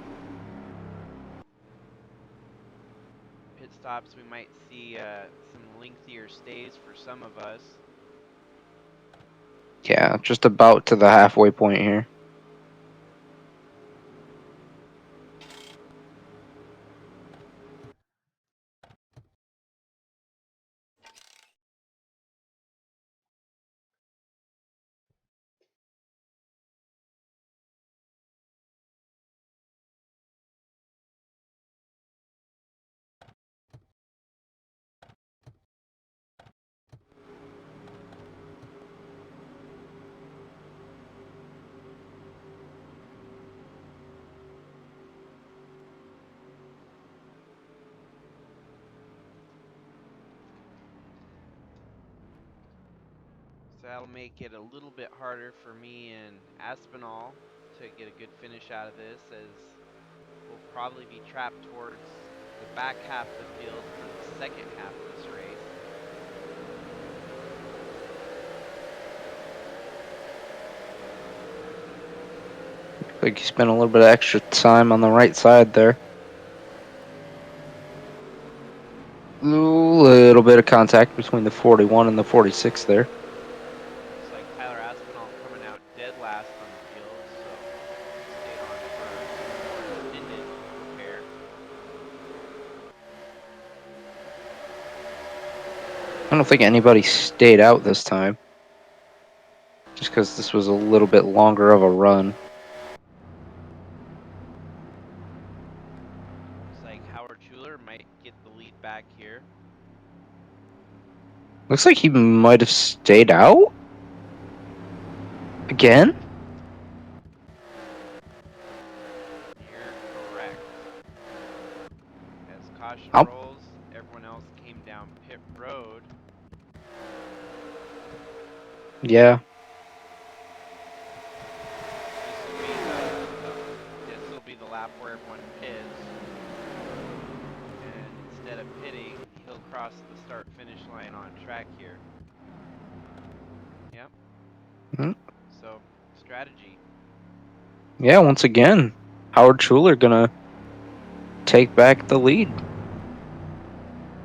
Pit stops, we might see some lengthier stays for some of us. Yeah, just about to the halfway point here. So that'll make it a little bit harder for me and Aspinall to get a good finish out of this, as we'll probably be trapped towards the back half of the field for the second half of this race. Looks like he spent a little bit of extra time on the right side there. Little bit of contact between the 41 and the 46 there. Looks like Tyler Aspinall coming out dead last on the field, so stayed on for some more extended repair. I don't think anybody stayed out this time. Just because this was a little bit longer of a run. Looks like Howard Schuler might get the lead back here. Looks like he might have stayed out? Again? You're correct. As caution Oh, rolls, everyone else came down pit road. yeah. This will be the lap where everyone pits. And instead of pitting, he'll cross the start finish line on track here. Yep. Hmm. So, strategy. Yeah, once again, Howard Schuler gonna take back the lead.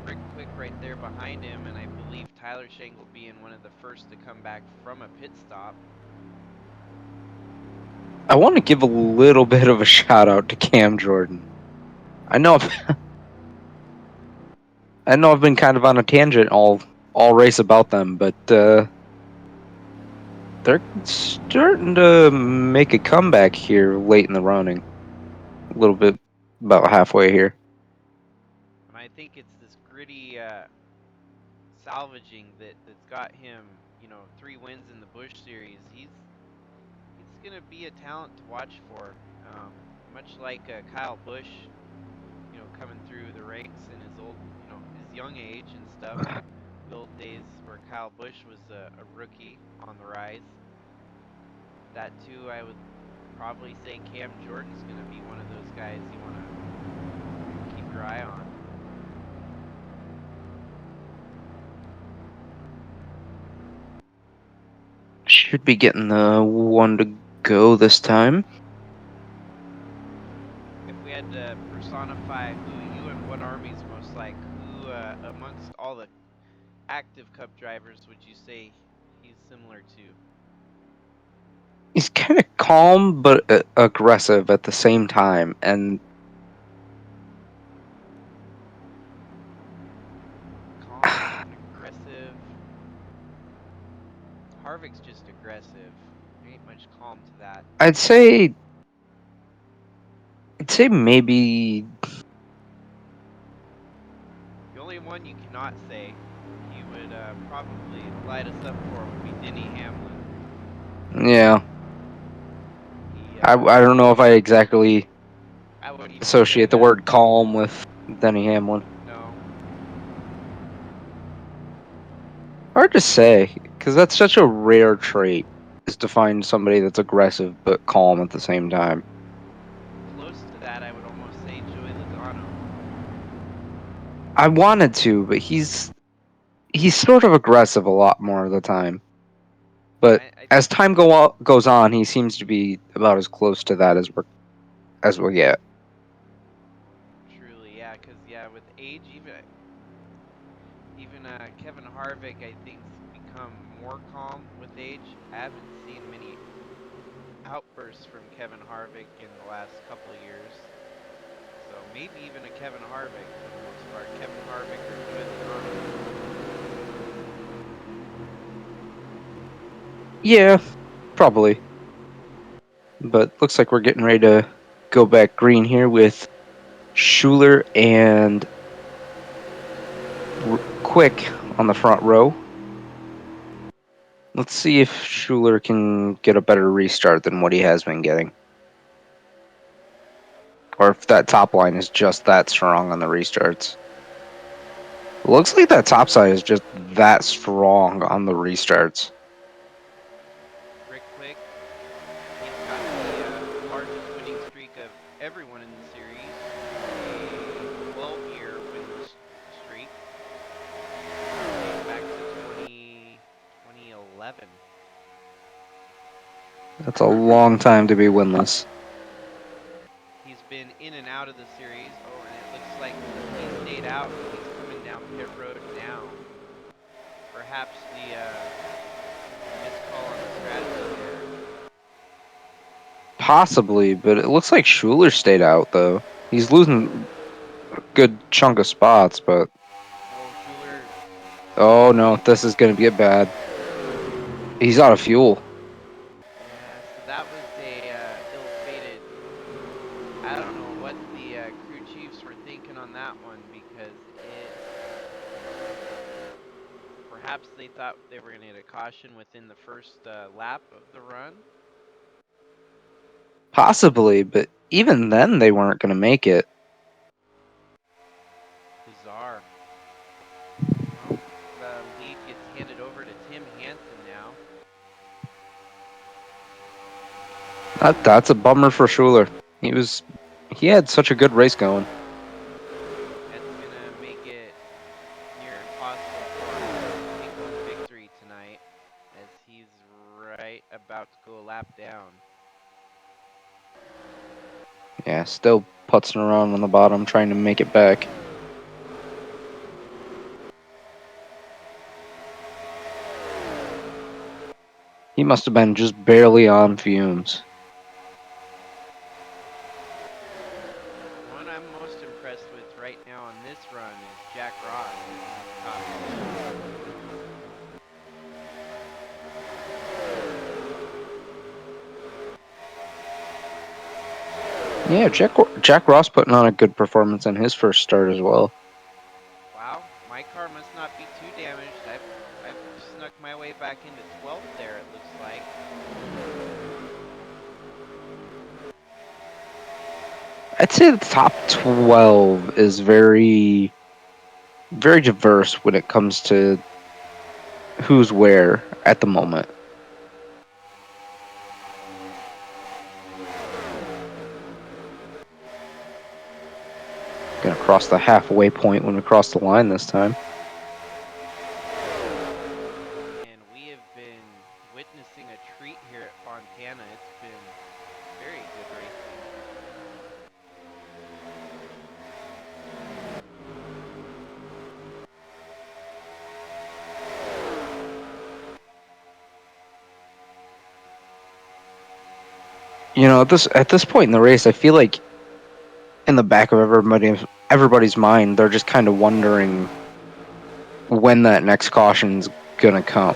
Rick Quick right there behind him, and I believe Tyler Shangle being one of the first to come back from a pit stop. I want to give a little bit of a shout out to Cam Jordan. I know I've been kind of on a tangent all race about them, but they're starting to make a comeback here late in the running. A little bit about halfway here. And I think it's this gritty salvaging that's got him, 3 wins in the Busch Series. He's gonna be a talent to watch for, much like Kyle Busch, coming through the ranks in his young age and stuff. The old days where Kyle Busch was a rookie on the rise. That too, I would probably say Cam Jordan's gonna be one of those guys you wanna keep your eye on. Should be getting the one to go this time. If we had to personify who you and what army's most like, who amongst all the active Cup drivers would you say he's similar to? He's kind of calm but aggressive at the same time, and Calm and aggressive. Harvick's just aggressive. There ain't much calm to that. I'd say maybe The only one you cannot say he would probably light us up for would be Denny Hamlin. yeah. He, I don't know if I exactly I wouldn't even say associate the that. word calm with Denny Hamlin. No, Hard to say, because that's such a rare trait, is to find somebody that's aggressive but calm at the same time. close to that I would almost say Joey Logano. I wanted to, but he's sort of aggressive a lot more of the time. But I as time goes on, he seems to be about as close to that as we get. truly, yeah, because yeah, with age, even Kevin Harvick, I think's become more calm with age. I haven't seen many outbursts from Kevin Harvick in the last couple of years. So maybe even a Kevin Harvick for the most part. Kevin Harvick or Joey Logano. Yeah, probably. But looks like we're getting ready to go back green here with Schuler and Quick on the front row. Let's see if Schuler can get a better restart than what he has been getting. Or if that top line is just that strong on the restarts. Looks like that top side is just that strong on the restarts. Rick Quick, he's got the largest winning streak of everyone in the series, a 12-year winless streak dating back to 2011. That's a long time to be winless. He's been in and out of the series. Oh, and it looks like he stayed out and he's coming down pit road now. Perhaps the missed call on the strategy there. Possibly, but it looks like Schuler stayed out, though. He's losing a good chunk of spots, but... Oh, Schuler. Oh, no, this is going to get bad. He's out of fuel. Yeah, so that was a ill-fated. I don't know what the crew chiefs were thinking on that one because it. Perhaps they thought they were going to get a caution within the first lap of the run. Possibly, but even then they weren't going to make it. Bizarre. Well, the lead gets handed over to Tim Hansen now. That's a bummer for Schuler. He had such a good race going. That's going to make it near impossible for him to take home victory tonight as he's right about to go a lap down. Yeah, still putzing around on the bottom, trying to make it back. He must have been just barely on fumes. One I'm most impressed with right now on this run is Jack Ross in the top 10. Yeah, Jack Ross putting on a good performance in his first start as well. Wow, my car must not be too damaged. I've snuck my way back into 12th there, it looks like. I'd say the top 12 is very, very diverse when it comes to who's where at the moment. Gonna cross the halfway point when we cross the line this time. And we have been witnessing a At this point in the race, I feel like in the back of everybody's mind, they're just kind of wondering when that next caution's gonna come.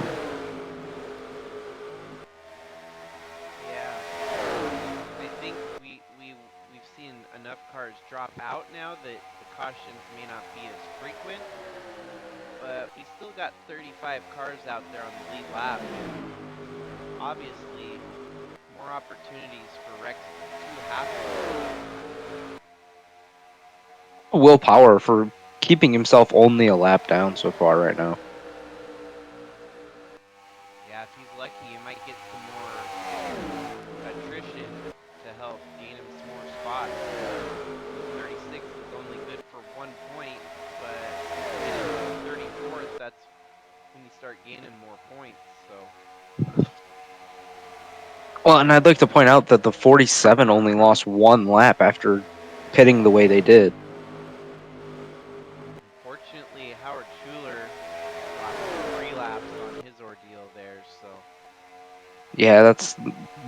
Yeah, I think we've seen enough cars drop out now that the cautions may not be as frequent, but we still got 35 cars out there on the lead lap, and obviously more opportunities for wrecks to happen. Willpower for keeping himself only a lap down so far right now. Yeah, if he's lucky, he might get some more attrition to help gain him some more spots. 36 is only good for 1 point, but getting to 34th, that's when you start gaining more points. So Well, and I'd like to point out that the 47 only lost one lap after pitting the way they did. unfortunately, Howard Schuler lost 3 laps on his ordeal there. So, Yeah, that's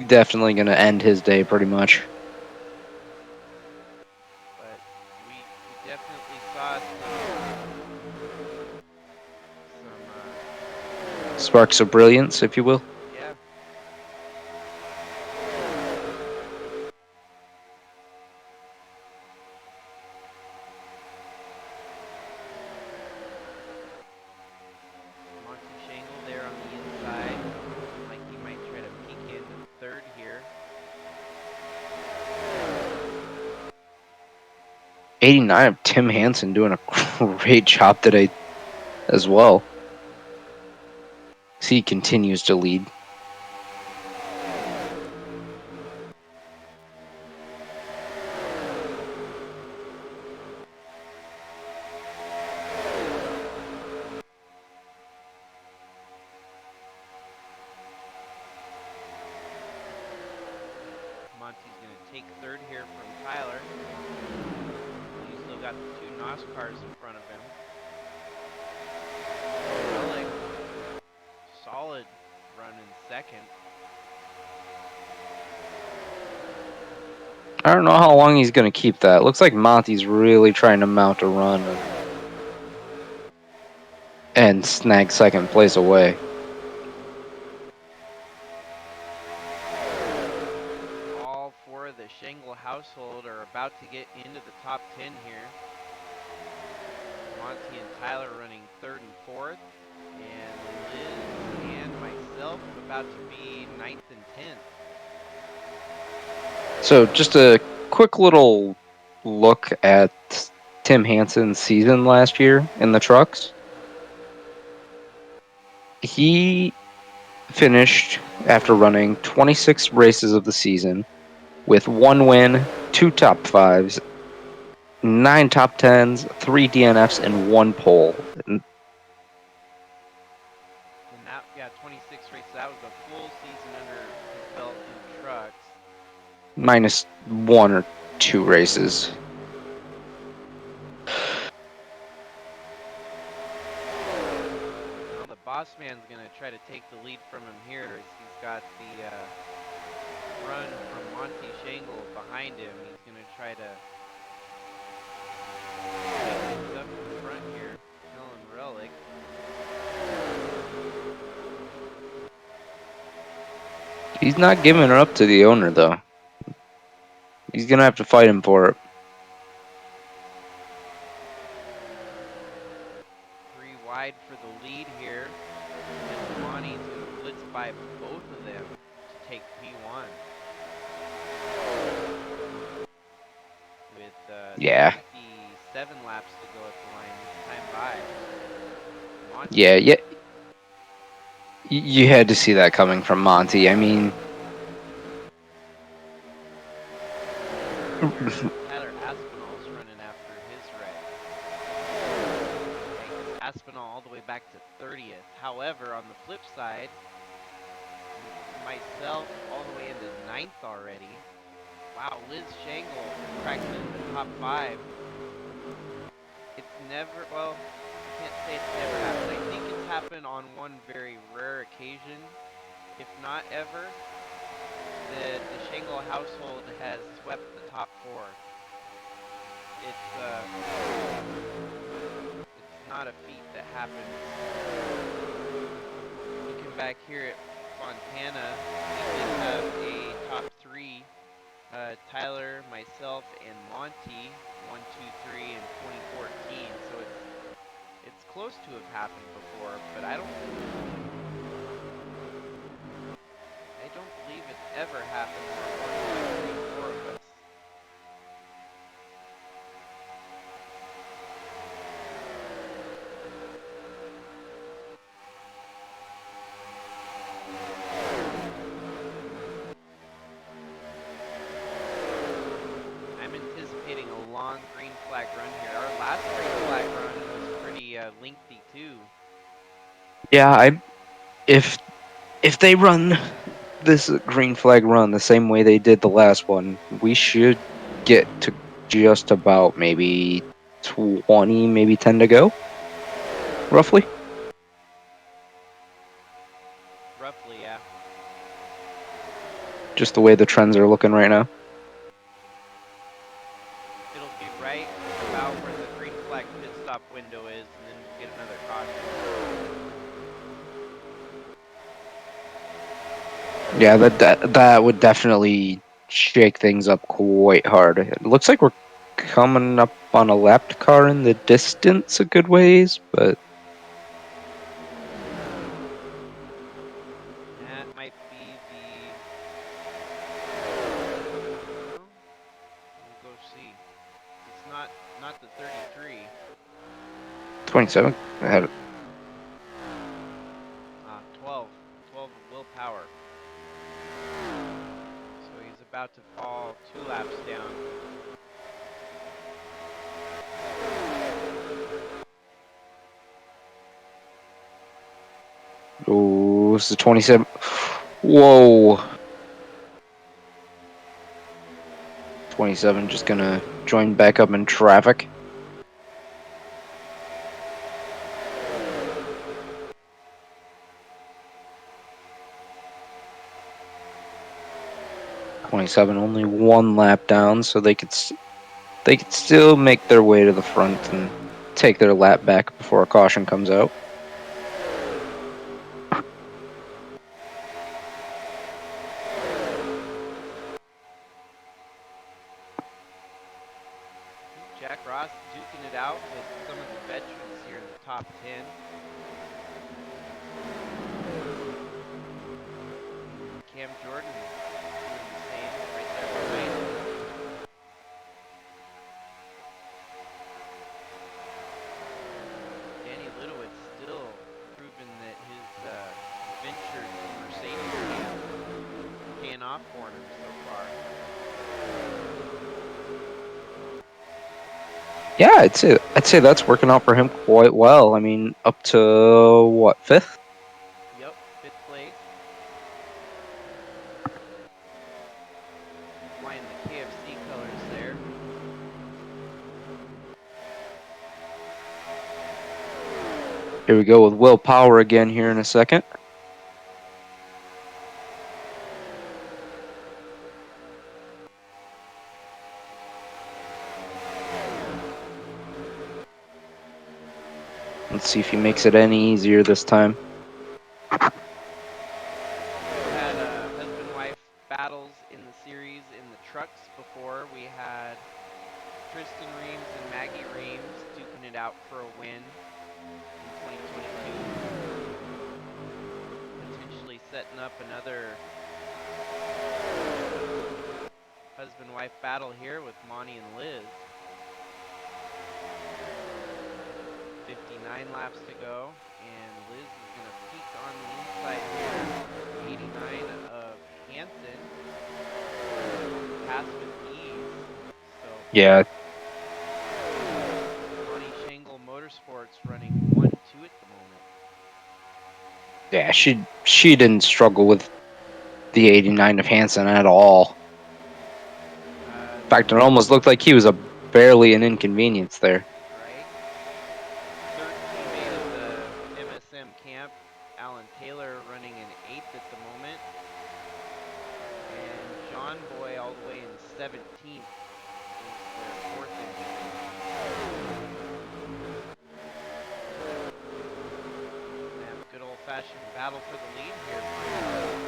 definitely going to end his day pretty much. but we definitely saw some Sparks of brilliance, if you will. yeah. Monty Shangle there on the inside, looking like he might try to peek into third here. 89 of Tim Hansen doing a great job today as well. He continues to lead. Monty's going to take third here from Tyler. He's still got the 2 NOS cars in front of him. Relic, solid run in second. I don't know how long he's going to keep that. Looks like Monty's really trying to mount a run and snag second place away. All 4 of the Shangle household are about to get into the top 10 here. Monty and Tyler running third and fourth, and Liz and myself about to be ninth and 10th. So, just a quick little look at Tim Hansen's season last year in the trucks. He finished after running 26 races of the season with 1 win, 2 top 5s, 9 top 10s, 3 DNFs, and 1 pole. And that, yeah, 26 races. That was a full season under his belt in trucks. Minus 1 or 2 races. Well, the boss man's going to try to take the lead from him here as he's got the run from Monty Shangle behind him. He's going to try to pick things up in front here. Helen Relic. He's not giving it up to the owner, though. He's going to have to fight him for it. 3 wide for the lead here. As Monty's going to blitz by both of them to take P1. With Yeah. 67 laps to go at the line this time by. Monty. Yeah. You had to see that coming from Monty. I mean, Tyler Aspinall's running after his wreck. Takes Aspinall all the way back to 30th. However, on the flip side, myself all the way into 9th already. Wow, Liz Shangle cracking into the top 5. It's never, well, I can't say it's never happened. I think it's happened on one very rare occasion, if not ever, the Shangle household has swept the top four. It's not a feat that happens. Looking back here at Fontana, we did have a top three. Tyler, myself, and Monty, 1, 2, 3 in 2014. So it's close to have happened before, but I don't believe it's ever happened where 1, 2, 3, 4 of us. I'm anticipating a long green flag run here. Our last green flag run was pretty lengthy too. Yeah, if they run this green flag run the same way they did the last one, we should get to just about maybe 20, maybe 10 to go, roughly. Roughly, yeah. Just the way the trends are looking right now. It'll be right about where the green flag pit stop window is, and then we'll get another caution. Yeah, that would definitely shake things up quite hard. It looks like we're coming up on a lapped car in the distance a good ways, but That might be the. Well, we'll go see. It's not the 33. 27 ahead. 12. 12 of willpower. So he's about to fall 2 laps down. Oh, this is 27. Whoa. 27 just gonna join back up in traffic. .27 only 1 lap down, so they could still make their way to the front and take their lap back before a caution comes out. Jack Ross duking it out with some of the veterans here in the top 10. Cam Jordan doing the same right there behind him. Danny Litowitz still proving that his venture to Mercedes camp paying off for him so far. Yeah, I'd say that's working out for him quite well. I mean, up to what, fifth? Yep, 5th place. Flying the KFC colors there. Here we go with Will Power again here in a second. Let's see if he makes it any easier this time. We've had husband-wife battles in the series in the trucks before. We had Tristan Reams and Maggie Reams duking it out for a win in 2022. Potentially setting up another husband-wife battle here with Monty and Liz. 59 laps to go, and Liz is going to peek on the inside here. 89 of Hansen. Pass with ease. So Yeah, Monty Shangle Motorsports running 1-2 at the moment. yeah, she didn't struggle with the 89 of Hansen at all. In fact, it almost looked like he was a barely an inconvenience there. Right? Third teammate of the MSM camp, Alan Taylor, running in 8th at the moment. And 17th is their 4th entry. They have a good old-fashioned battle for the lead here, finally.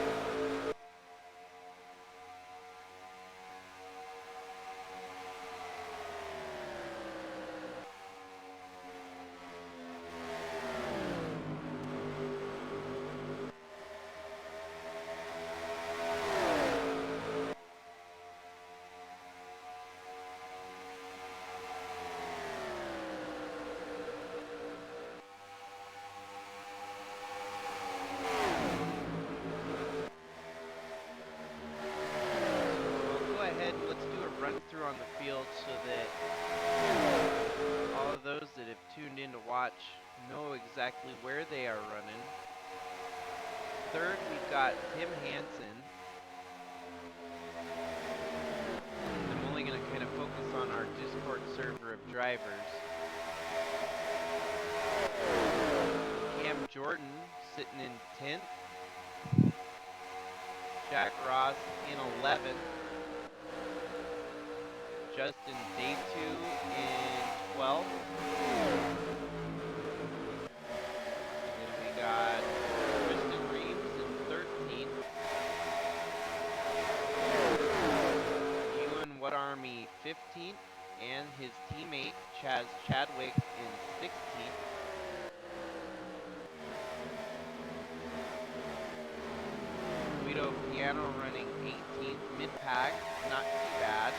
Ahead and let's do a run through on the field so that all of those that have tuned in to watch know exactly where they are running. Third, we've got Tim Hansen. I'm only going to kind of focus on our Discord server of drivers. Cam Jordan sitting in 10th. Jack Ross in 11th. Justin Day2 in 12th. And then we got Tristan Reeves in 13th. Ewan What Army 15th. And his teammate Chaz Chadwick in 16th. Guido Piano running 18th mid-pack, not too bad.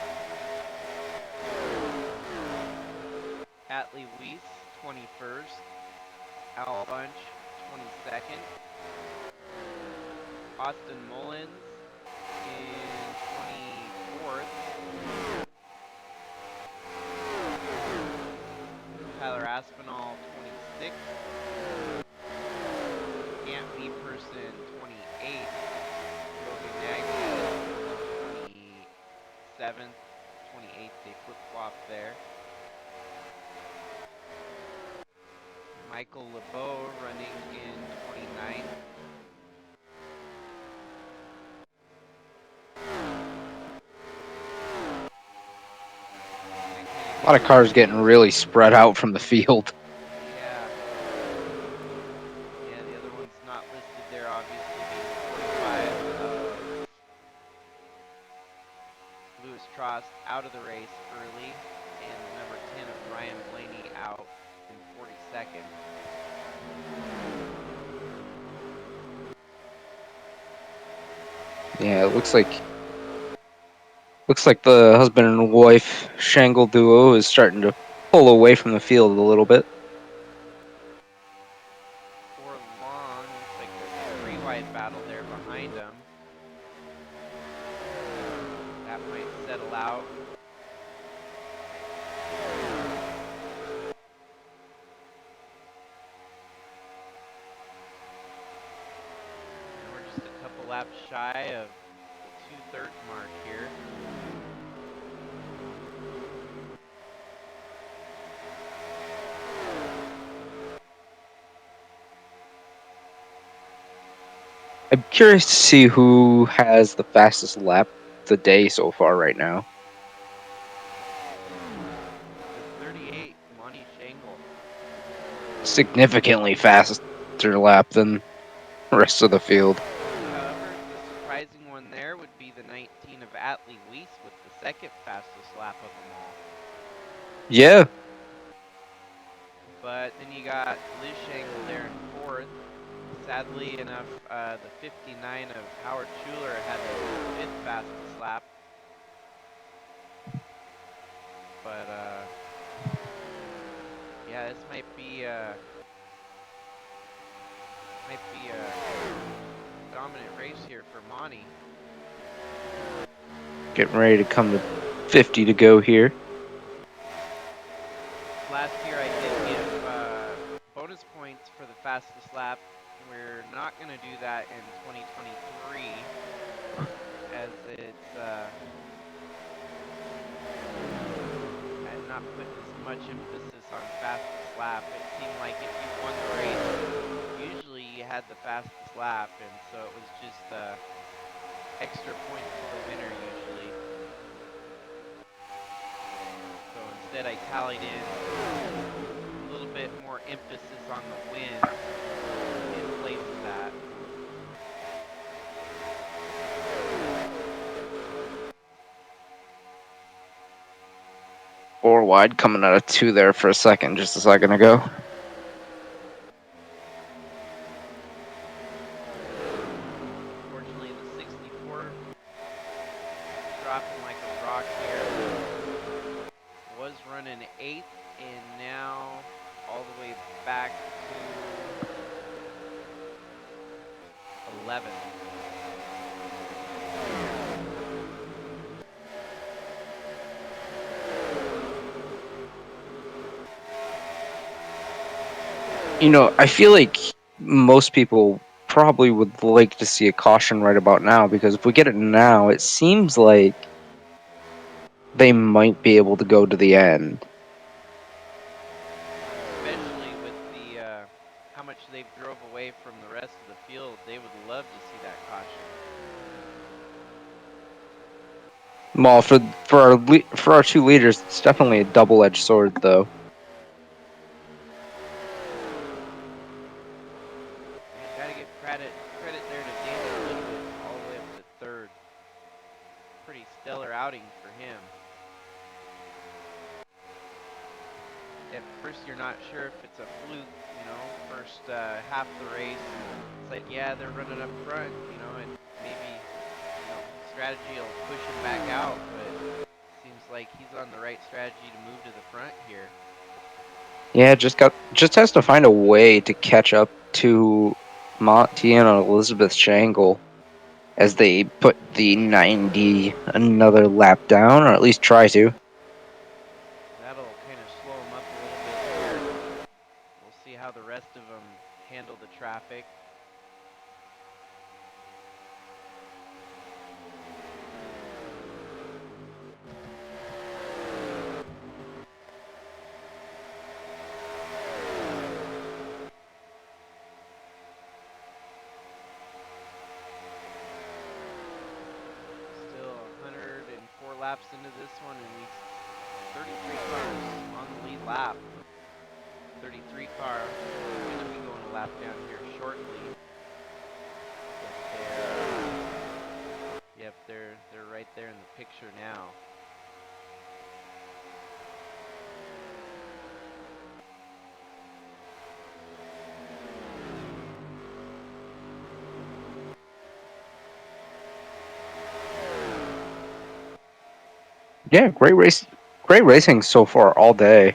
Atlee Weiss, 21st. Al Bunch, 22nd. Austin Mullins in 24th. Tyler Aspinall, 26th. Ant B. Person, 28th. Logan Nagy, 27th. 28th, they flip-flop there. Michael LeBeau running in 29th. A lot of cars getting really spread out from the field. Yeah. Yeah, the other one's not listed there, obviously, being 45 of Lewis Trost out of the race early, and the number 10 of Ryan Blaney out in 42nd. Yeah, it looks like the husband and wife Shangle duo is starting to pull away from the field a little bit. For long, looks like there's a 3-wide battle there behind them. That might settle out. And we're just a couple laps shy of the 2/3 mark here. I'm curious to see who has the fastest lap today so far right now. The 38, Monty Shangle. Significantly faster lap than the rest of the field. However, the surprising one there would be the 19 of Atlee Weiss with the second fastest lap of them all. Yeah. But then you got Liz Shangle there in 4th. Sadly enough, the 59 of Howard Schuler had the 5th fastest lap. But, yeah, this might be a dominant race here for Monty. Getting ready to come to 50 to go here. Last year I did give bonus points for the fastest lap. We're not going to do that in 2023 as it's I'm not putting as much emphasis on fastest lap. It seemed like if you won the race, usually you had the fastest lap, and so it was just extra points for the winner usually. said, I tallied in a little bit more emphasis on the wins in place of that. 4 wide coming out of 2 there for a second, just a second ago. Fortunately, the 64 dropping like a rock here. Was running 8th and now all the way back to 11th. You know, I feel like most people probably would like to see a caution right about now, because if we get it now, it seems like they might be able to go to the end. Especially with the how much they've drove away from the rest of the field, they would love to see that caution. Well, for our 2 leaders, it's definitely a double-edged sword, though. And got to give credit there to Daniel Linwood all the way up to 3rd. Pretty stellar outing for him. At first, you're not sure if it's a fluke, first half of the race. It's like, yeah, they're running up front, and maybe, strategy will push him back out, but seems like he's on the right strategy to move to the front here. Yeah, just has to find a way to catch up to Monty and Elizabeth Shangle as they put the 90 another lap down, or at least try to. That'll kind of slow him up a little bit here. We'll see how the rest of them handle the traffic. Still 104 laps into this one, and we 33 cars on the lead lap. 33 car going to be going a lap down here shortly. Yep, they're right there in the picture now. Yeah, great racing so far all day.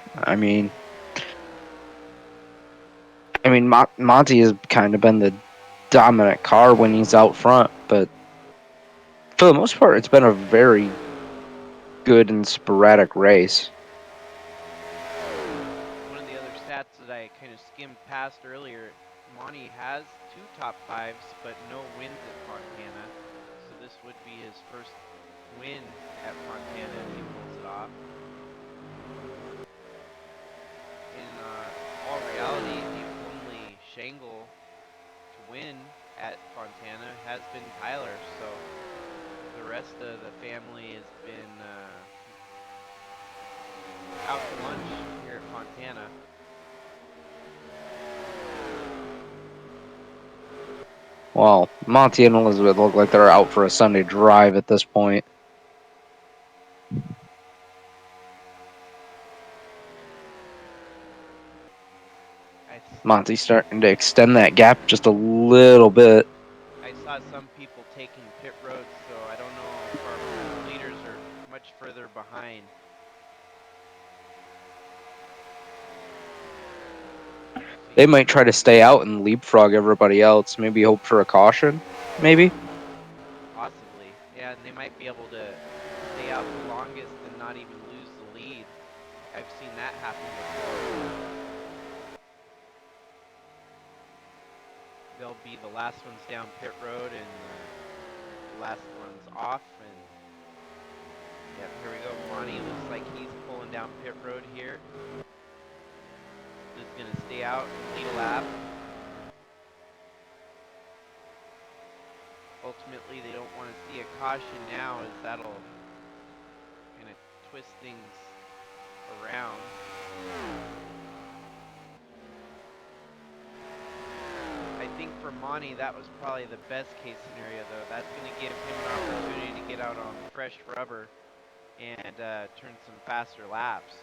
Monty has kind of been the dominant car when he's out front, but for the most part, it's been a very good and sporadic race. One of the other stats that I kind of skimmed past earlier, Monty has 2 top 5s, but no wins at Fontana. So this would be his first win at Fontana if he pulls it off. In all reality, the only Shangle to win at Fontana has been Tyler. So the rest of the family has been out to lunch here at Fontana. Well, Monty and Elizabeth look like they're out for a Sunday drive at this point. Monty's starting to extend that gap just a little bit. I saw some people taking pit roads, so I don't know if our leaders are much further behind. They might try to stay out and leapfrog everybody else. Maybe hope for a caution. Maybe. Possibly. Yeah, and they might be able to stay out the longest and not even lose the lead. I've seen that happen before. They'll be the last ones down pit road and the last ones off. And yeah, here we go. Monty looks like he's pulling down pit road here. Just going to stay out and lead a lap. Ultimately, they don't want to see a caution now, as that'll kind of twist things around. I think for Monty, that was probably the best case scenario, though. That's going to give him an opportunity to get out on fresh rubber and turn some faster laps.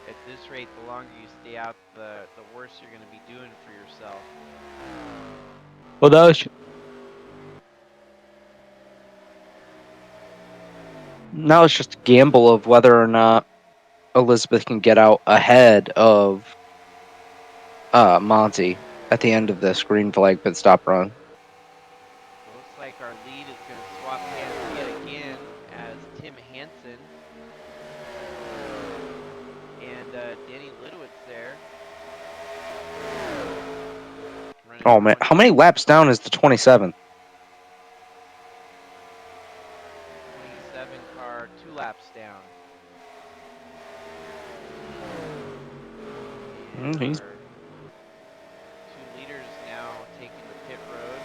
At this rate, the longer you stay out, the worse you're going to be doing for yourself. Well, now it's just a gamble of whether or not Elizabeth can get out ahead of Monty at the end of this green flag pit stop run. Looks like our lead is going to swap hands yet again as Tim Hansen and Danny Lidowitz there. Oh man, how many laps down is the 27? 27 car, 2 laps down. And He's our 2 leaders now taking the pit road.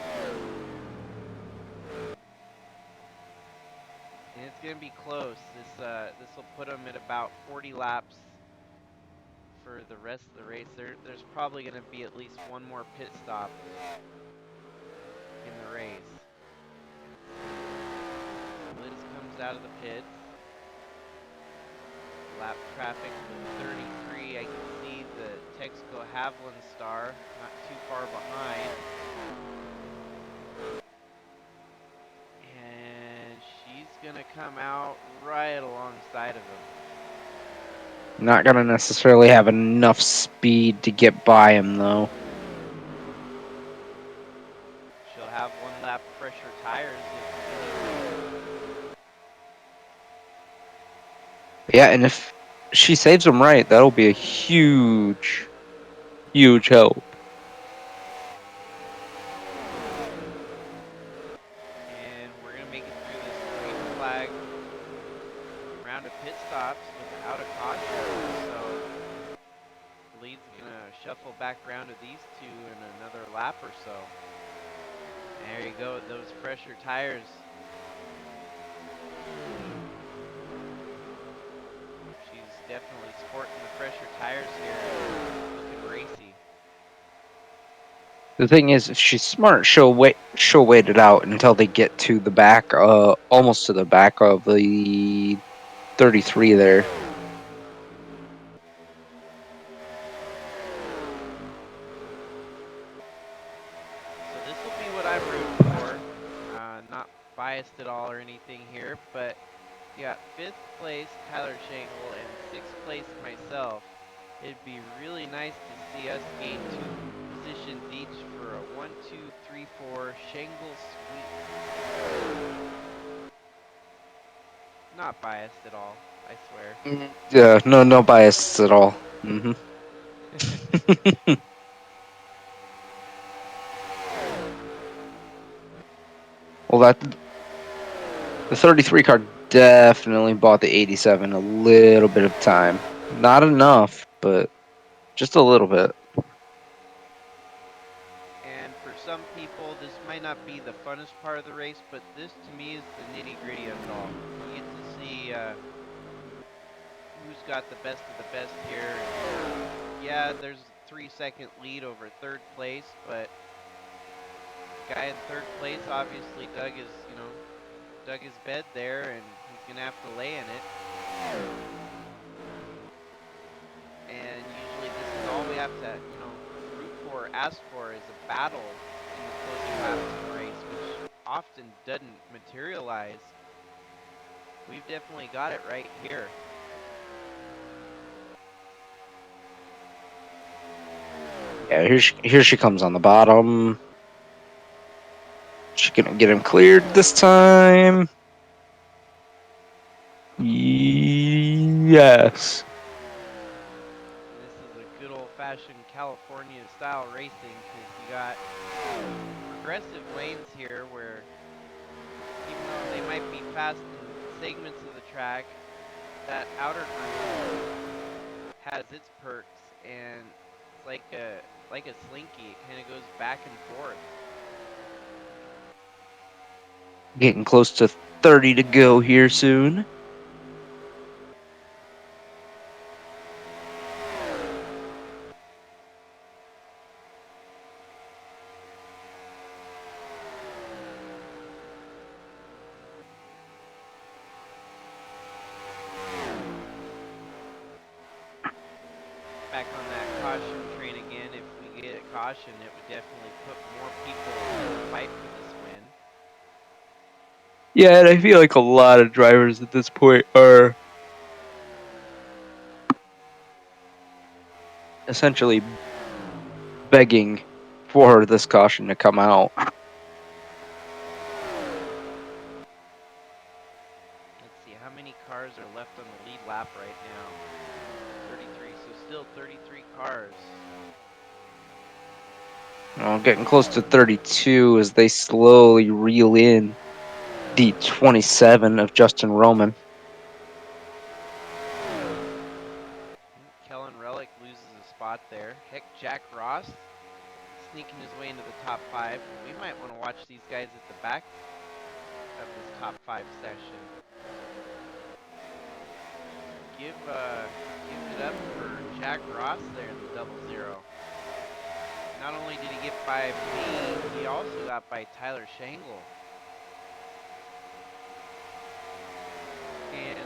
And it's going to be close. This will put them at about 40 laps for the rest of the race. There's probably going to be at least one more pit stop in the race. Liz comes out of the pits. Lap traffic with 33. I can see the Texaco Haviland star not too far behind. And she's going to come out right alongside of him. not going to necessarily have enough speed to get by him, though. She'll have 1 lap fresher tires Yeah, and if she saves him right, that'll be a huge, huge help. and we're going to make it through this green flag round of pit stops without a caution. So the lead's going to shuffle back around to these 2 in another lap or so. There you go, those fresher tires. She's definitely sporting the fresher tires here, looking racy. The thing is, if she's smart, she'll wait it out until they get to the back, almost to the back of the 33 there. So this will be what I'm rooting for. Not biased at all or anything here, but you got 5th place Tyler Shangle and 6th place myself. It'd be really nice to see us gain 2 positions each for a 1, 2, 3, 4 Shangle sweep. Not biased at all, I swear. Yeah, no bias at all. Mm-hmm. Well, the 33 car definitely bought the 87 a little bit of time. Not enough, but just a little bit. And for some people, this might not be the funnest part of the race, but this to me is the nitty gritty of it all. You get to see who's got the best of the best here. Yeah, there's a 3-second lead over 3rd place, but the guy in 3rd place obviously dug his bed there, and he's gonna have to lay in it. And usually this is all we have to, root for, ask for, is a battle in the closing laps of the race, which often doesn't materialize. We've definitely got it right here. Yeah, here she comes on the bottom. She gonna get him cleared this time. Yes. This is a good old-fashioned California style racing because you got progressive lanes here where even though they might be fast in segments of the track, that outer groove has its perks, and it's like a slinky. It kind of goes back and forth. Getting close to 30 to go here soon. back on that caution train again. If we get a caution, it would definitely put more people in the fight for this win. Yeah, and I feel like a lot of drivers at this point are essentially begging for this caution to come out. Let's see, how many cars are left on the lead lap right now? 33, so still 33 cars. Getting close to 32 as they slowly reel in the 27 of Justin Roman. Kellen Relic loses a spot there. Heck, Jack Ross sneaking his way into the top 5. We might want to watch these guys at the back of this top 5 session. Give it up for Jack Ross there in the double zero. Not only did he get by me, he also got by Tyler Shangle. And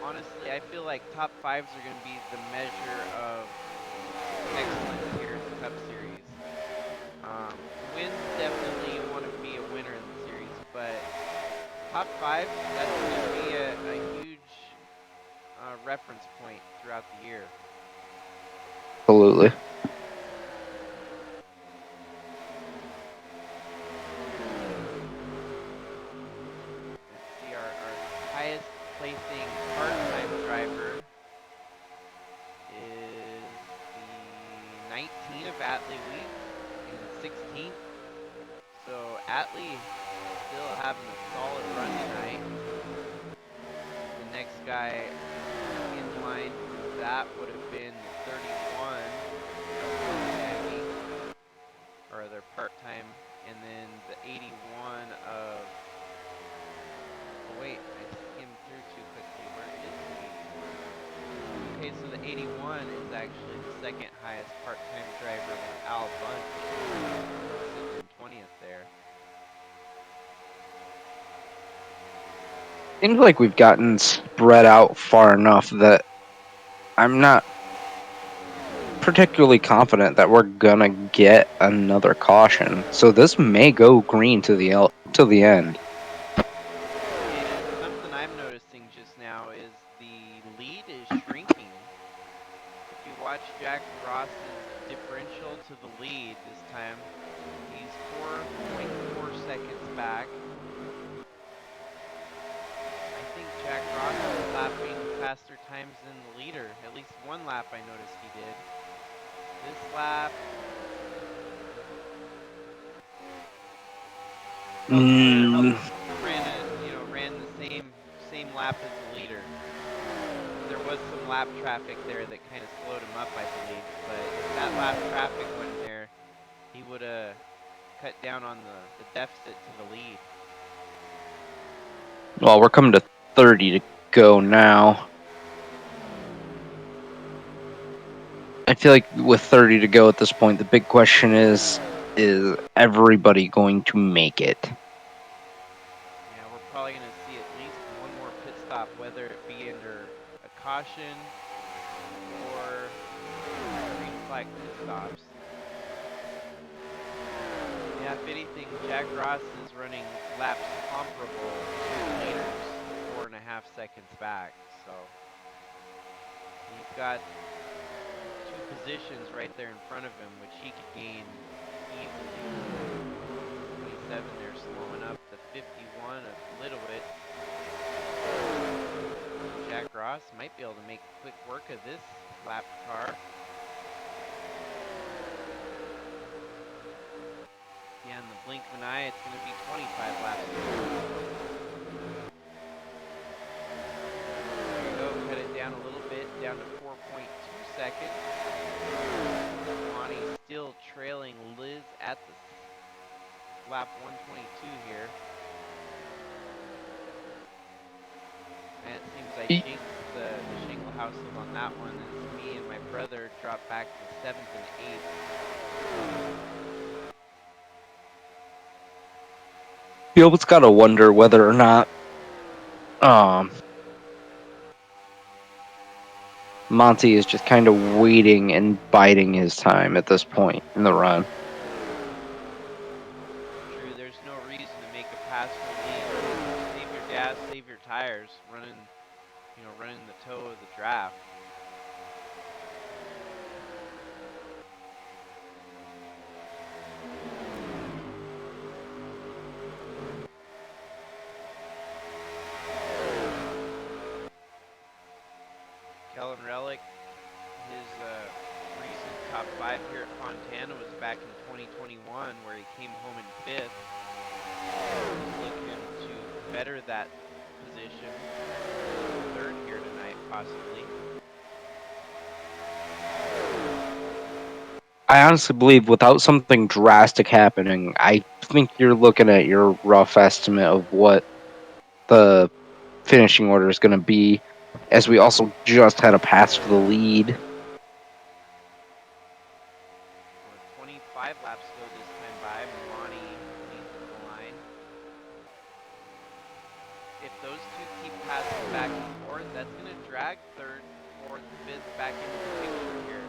honestly, I feel like top 5s are going to be the measure of excellence here in the Cup Series. Wins, definitely you want to be a winner in the series, but top 5, that's going to be a huge reference point throughout the year. Absolutely. Let's see, our highest placing part-time driver is the 19 of Atlee Weeks and 16th. So Atlee still having a solid run tonight. The next guy in line for that would have been 31 of Maggie, or their part-time, and then the 81 of. Oh wait, I skimmed through too quickly. Where is the 81? Okay, so the 81 is actually the second highest part-time driver with Al Bunch, sitting in 20th there. Seems like we've gotten spread out far enough that I'm not particularly confident that we're gonna get another caution. So this may go green to the end. And something I'm noticing just now is the lead is shrinking. If you watch Jack Ross's differential to the lead this time, he's 4.4 seconds back. I think Jack Ross is lapping faster times than the leader. At least one lap I noticed he did. This lap, Mm, ran the same lap as the leader. There was some lap traffic there that kind of slowed him up, I believe. But if that lap traffic wasn't there, he would have cut down on the deficit to the lead. well, we're coming to 30 to go now. I feel like with 30 to go at this point, the big question is everybody going to make it? Yeah, we're probably going to see at least one more pit stop, whether it be under a caution or green flag pit stops. Yeah, if anything, Jack Ross is running laps comparable to the leaders, 4.5 seconds back. So he's got two positions right there in front of him, which he could gain easily. 27 there, slowing up the 51 of Littlewit. Jack Ross might be able to make quick work of this lap car. Yeah, in the blink of an eye, it's going to be 25 laps. There you go, cut it down a little bit, down to 4.2 seconds. Monty still trailing Liz at the lap 122 here. And it seems I jinxed the shingle household on that one as me and my brother dropped back to 7th and 8th. You almost gotta wonder whether or not Monty is just kind of waiting and biding his time at this point in the run. True, there's no reason to make a pass for the lead. Save your gas, save your tires, running the toe of the draft. Kellen Relic, his recent top 5 here at Fontana was back in 2021, where he came home in 5th. He's looking to better that position, 3rd here tonight, possibly. I honestly believe without something drastic happening, I think you're looking at your rough estimate of what the finishing order is going to be, as we also just had a pass for the lead. 25 laps go this time by. Milani leads at the line. If those two keep passing back and forth, that's going to drag 3rd, 4th, 5th back into the picture here.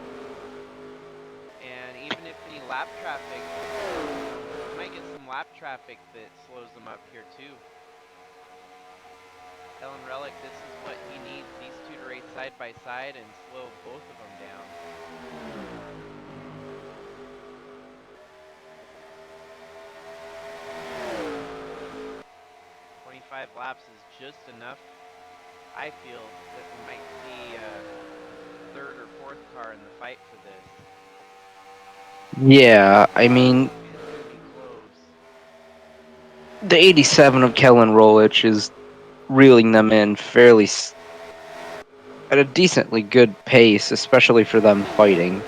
And even if any lap traffic, you might get some lap traffic that slows them up here too. Kellen Relic, this is what he needs, these two to race side by side and slow both of them down. 25 laps is just enough, I feel, that we might see a 3rd or 4th car in the fight for this. Yeah, I mean, It's going to be close. the 87 of Kellen Rolich is reeling them in fairly at a decently good pace, especially for them fighting. They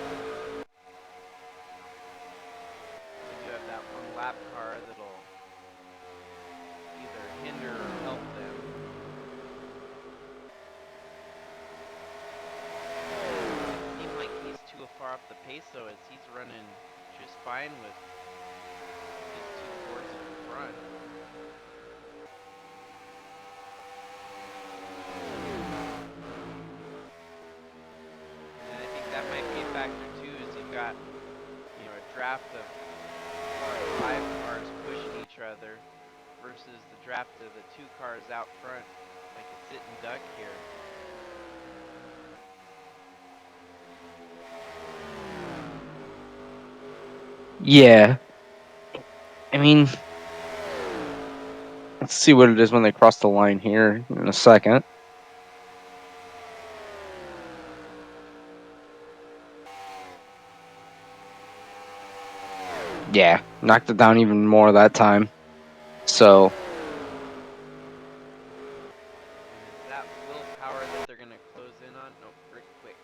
do have that one lap car that'll either hinder or help them. Doesn't seem like he's too far off the pace though, as he's running just fine with his two Fords in front. And I think that might be a factor too, is you've got a draft of 5 cars pushing each other versus the draft of the 2 cars out front, like a sit and duck here. Yeah, I mean, let's see what it is when they cross the line here in a second. Yeah, knocked it down even more that time. So, And is that willpower that they're going to close in on? Nope, Rick Quick.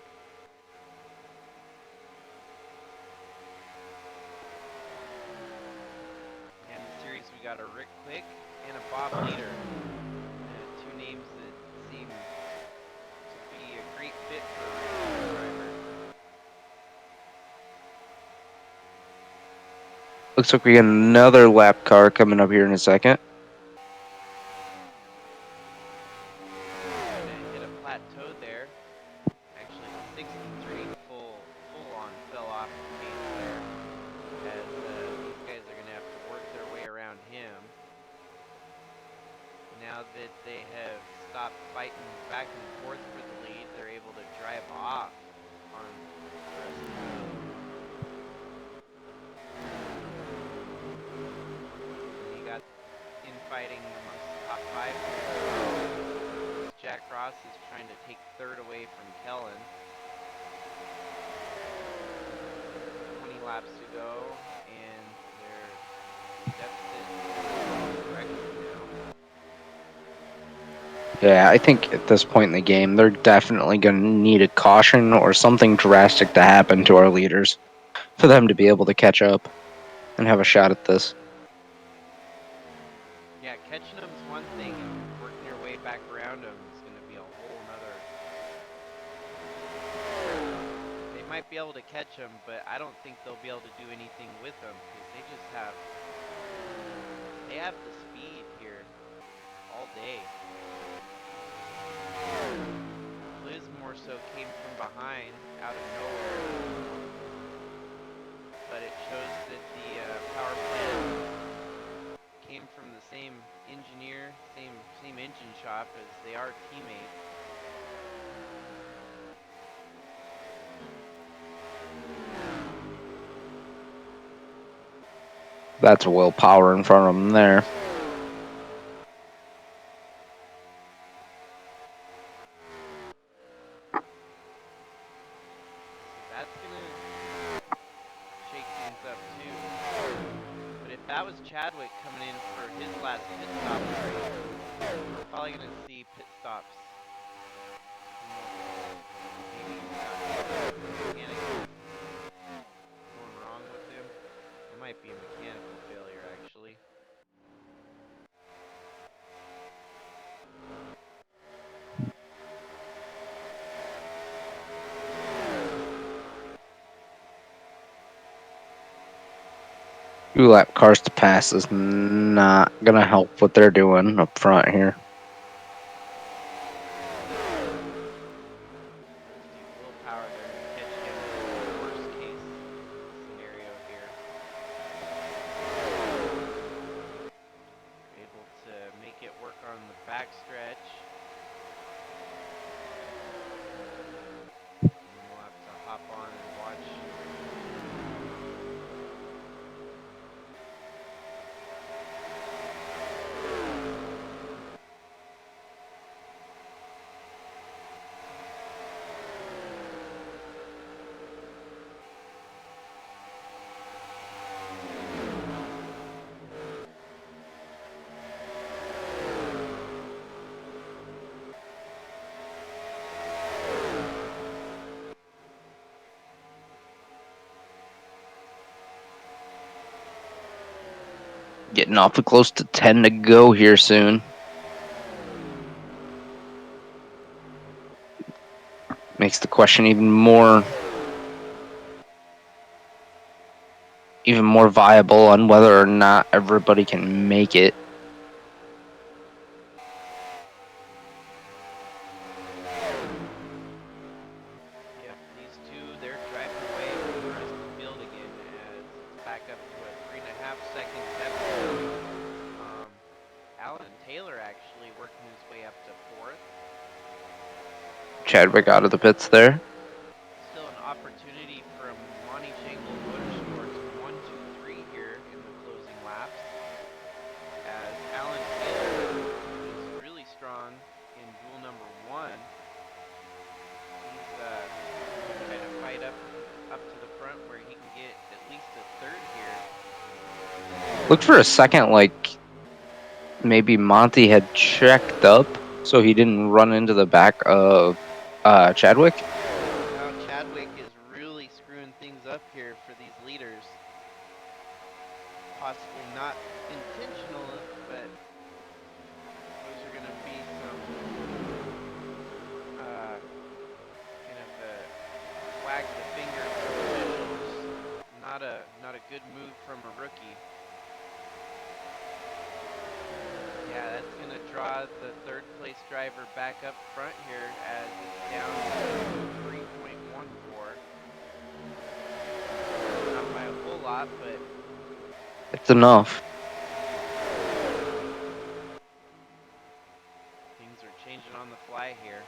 And the series, we got a Rick Quick and a Bob Leader. Two names that seem to be a great fit for a racing driver. looks like we got another lap car coming up here in a second. Gonna hit a plateau there. Actually, 63 full on fell off the pace there, as these guys are gonna have to work their way around him. Now that they have stopped fighting back and forth for the lead, they're able to drive off on the rest of the field. And you got infighting amongst the top 5 here. Jack Ross is trying to take 3rd away from Kellen. 20 laps to go, and their deficit is corrected now. Yeah, I think at this point in the game, they're definitely going to need a caution or something drastic to happen to our leaders for them to be able to catch up and have a shot at this. Yeah, catching them's one thing, and working your way back around them is going to be a whole nother. They might be able to catch them, but I don't think they'll be able to do anything with them because they have the speed here all day. Liz more so came from behind, out of nowhere. But it shows that the power plant came from the same engineer, same engine shop, as they are teammates. That's Will Power in front of him there. That's gonna shake things up too. But if that was Chadwick coming in for his last pit stop of the race, we're probably gonna see pit stops. Maybe mechanic going wrong with him. It might be a mechanical failure actually. Two lap cars to pass is not gonna help what they're doing up front here. See willpower, they're gonna catch him in the worst case scenario here. Able to make it work on the backstretch. And we'll have to hop on and watch. Getting awfully close to 10 to go here soon. Makes the question even more viable on whether or not everybody can make it. Yep, these two, they're driving away from the rest of the field again as it's back up to a 3.5 second deficit. Alan Taylor actually working his way up to 4th. Chadwick out of the pits there. Still an opportunity from Monty Shangle Motorsports 1, 2, 3 here in the closing laps. As Alan Taylor is really strong in duel number 1. He's trying to fight up to the front where he can get at least a 3rd here. Looked for a second like maybe Monty had checked up so he didn't run into the back of Chadwick. Now Chadwick is really screwing things up here for these leaders. Possibly not intentional, but those are going to be some kind of wag the finger from officials. Not a good move from a rookie. Yeah, that's going to draw the 3rd place driver back up front here as it's down to 3.14. Not by a whole lot, but It's enough. things are changing on the fly here.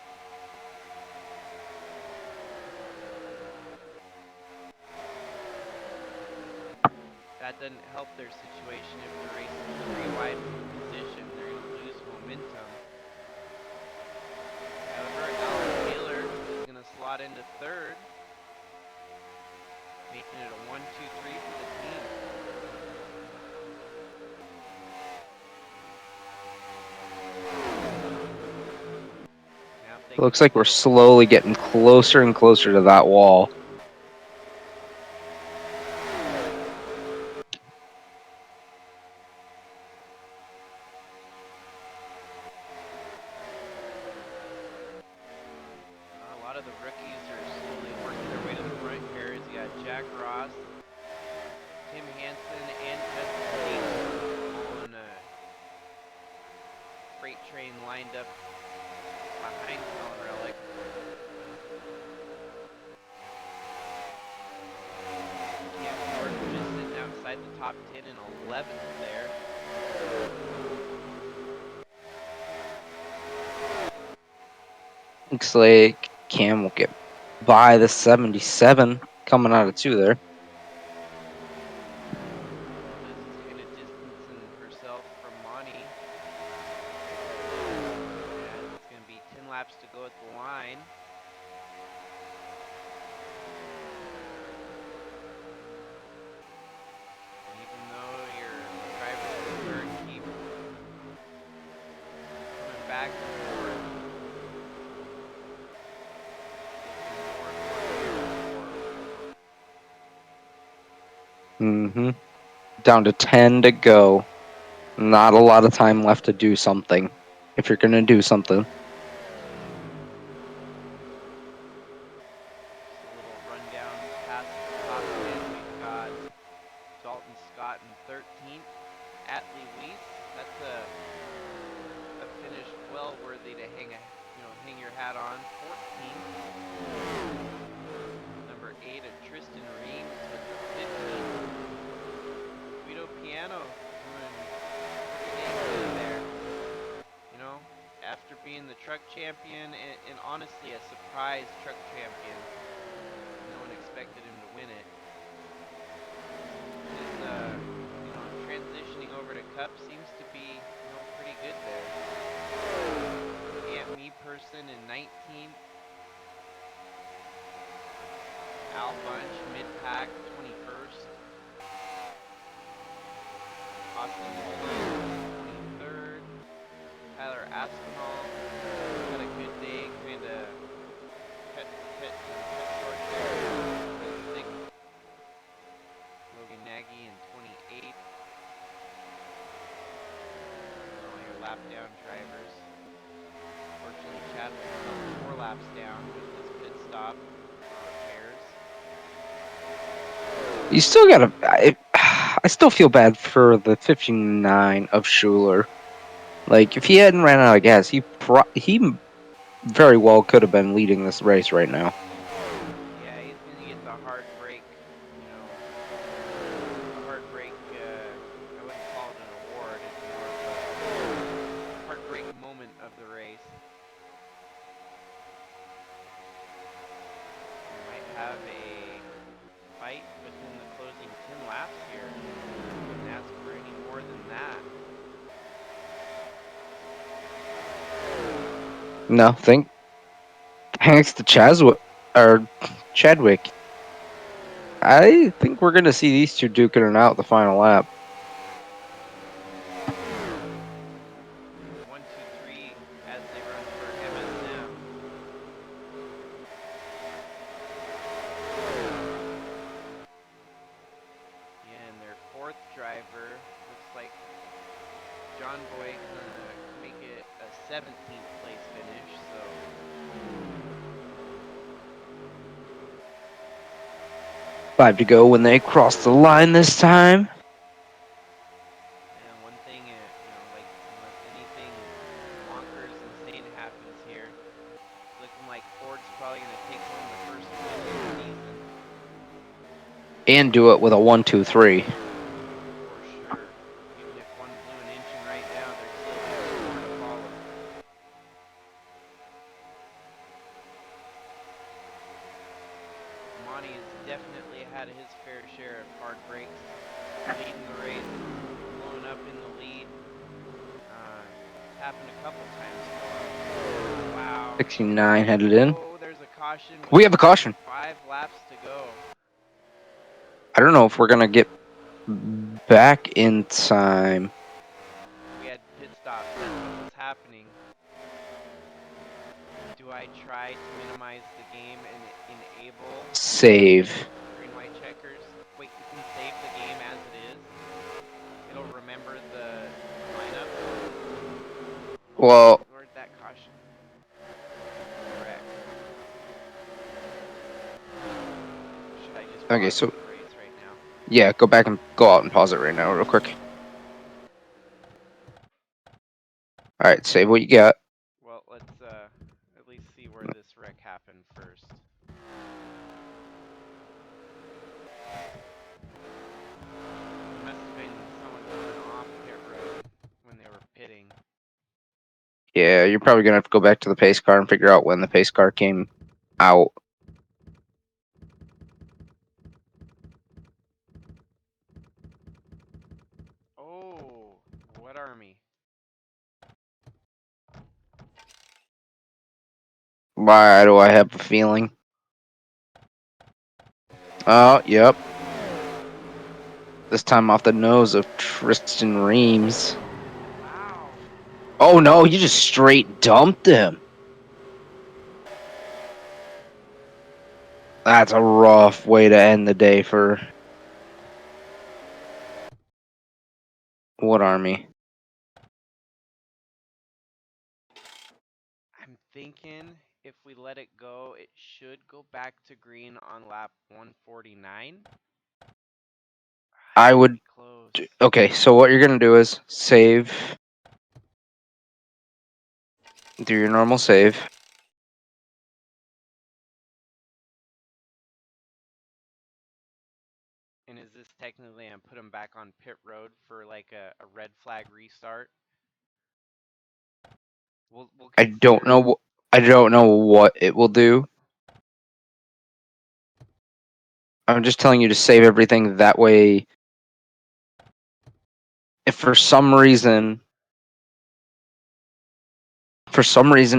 That doesn't help their situation if the race is 3 wide position. They're going to lose momentum. However, Alan Taylor is going to slot into 3rd, making it a 1, 2, 3 for the team. It looks like we're slowly getting closer and closer to that wall. A lot of the rookies are slowly working their way to the front here as you got Jack Ross, Tim Hansen, and Justin Taylor on a freight train lined up behind Colin Relic. top 10 and 11th there. Looks like Cam will get by the 77 coming out of 2 there. Liz is kind of distancing herself from Monty. As it's going to be 10 laps to go at the line. And even though your drivers in third keep coming back and forth, Mm-hmm. Down to 10 to go. Not a lot of time left to do something. If you're going to do something. Just a little rundown past the top 10. We've got Dalton Scott in 13th. Atlee Weiss, that's a finish well worthy to hang your hat on. 14th. Number 8 at Tristan Reams with the 15th. Guido Piano doing pretty dang good there. You know, after being the truck champion and honestly a surprise truck champion, no one expected him to win it. His transitioning over to Cup seems to be pretty good there. Aunt Me Person in 19th. Al Bunch mid-pack 21st. Austin Mullins 23rd. Tyler Aspinall had a good day, kind of cut short there. 6th. Logan Nagy in 28th. All your lap down drivers. Fortunately, Chad was 4 laps down with his pit stop repairs. You still got to... I still feel bad for the 59 of Schuler. Like, if he hadn't ran out of gas, he very well could have been leading this race right now. Yeah, he's going to get the hard break, a hard break, I wouldn't call it an award, it's more of a heartbreak moment of the race. We might have a fight within the closing 10 laps here. Couldn't ask for any more than that. No, thanks to Chadwick. I think we're going to see these two duking it out the final lap. 1, 2, 3 as they run for MSM. And their 4th driver looks like John Boy gonna make it a 17th place finish, so 5 to go when they cross the line this time. and one thing, like unless anything bonkers insane happens here, looking like Ford's probably gonna take home the first win of the season. And do it with a 1-2-3. For sure. Even if one blew an engine right now, there's still more to follow. Monty has definitely had his fair share of hard breaks, leading the race, blowing up in the lead. Happened a couple times for him. Wow. 69 headed in. Oh, there's a caution. We have a caution. 5 laps to go. I don't know if we're going to get back in time. We had pit stops. That's what was happening. Do I try to minimize the game and enable Save. green white checkers? Wait, you can save the game as it is. It'll remember the lineup. Well, Where'd that caution? Correct. Should I just okay, pause so the race right now? yeah, go back and go out and pause it right now real quick. All right, save what you got. Well, let's at least see where this wreck happened first. Yeah, you're probably gonna have to go back to the pace car and figure out when the pace car came out. Oh, what army? Why do I have a feeling? Oh, yep. This time off the nose of Tristan Reams. Wow. Oh no, you just straight dumped him. That's a rough way to end the day for what army? I'm thinking if we let it go, it should go back to green on lap 149. I It's gonna would. be close. Okay, so what you're gonna do is save. Do your normal save. And is this technically I'm put him back on pit road for like a red flag restart? We'll I don't consider. know. I don't know what it will do. I'm just telling you to save everything. That way, if for some reason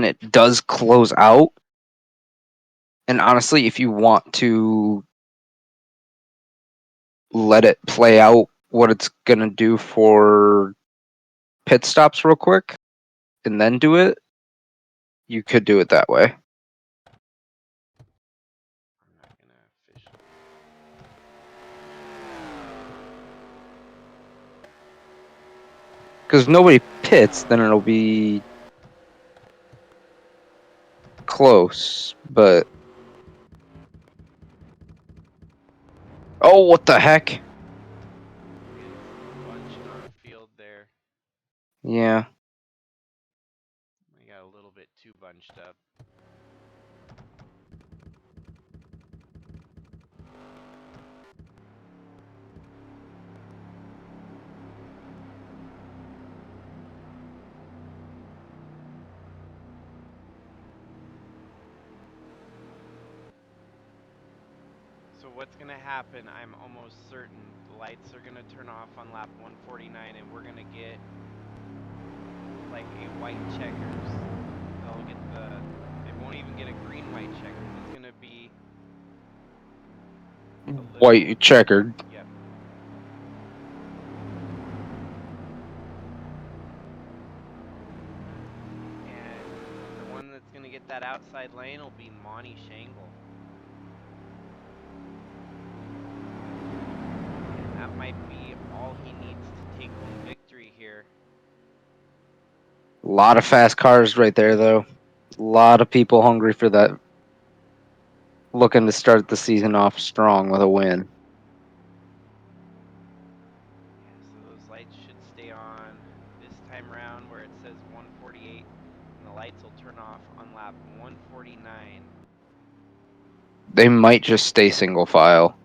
it does close out, and honestly, if you want to let it play out what it's gonna do for pit stops real quick, and then do it, you could do it that way. I'm not gonna officially. Because nobody pits, then it'll be close. But oh, what the heck? We're getting some bunching on field there. Yeah, We got a little bit too bunched up. So what's gonna happen? I'm almost certain the lights are gonna turn off on lap 149, and we're gonna get like a white checkers. They'll get the. It won't even get a green white checkers. It's gonna be a literal. white checkered. Yep. And the one that's gonna get that outside lane will be Monty Shangle. And that might be all he needs to take home victory here. A lot of fast cars right there, though. A lot of people hungry for that. Looking to start the season off strong with a win. Yeah, so those lights should stay on this time round where it says 148, and the lights will turn off on lap 149. They might just stay single file.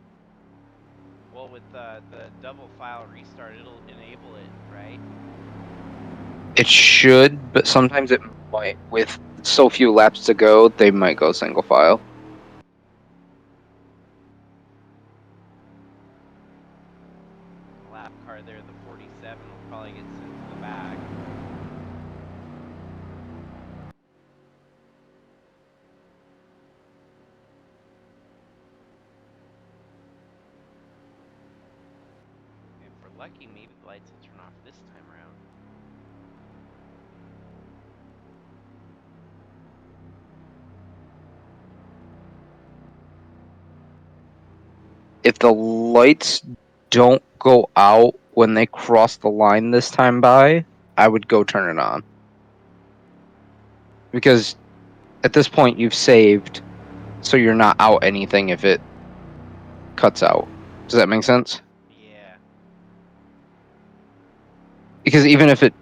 Well, with the double file restart, it'll enable it, right? It should, but sometimes it might. With so few laps to go, they might go single file. The lap car there, the 47, will probably get sent to the back. If we're lucky, maybe the lights will turn off this time around. If the lights don't go out when they cross the line this time by, I would go turn it on. Because at this point, you've saved, so you're not out anything if it cuts out. Does that make sense? Yeah. Because even if it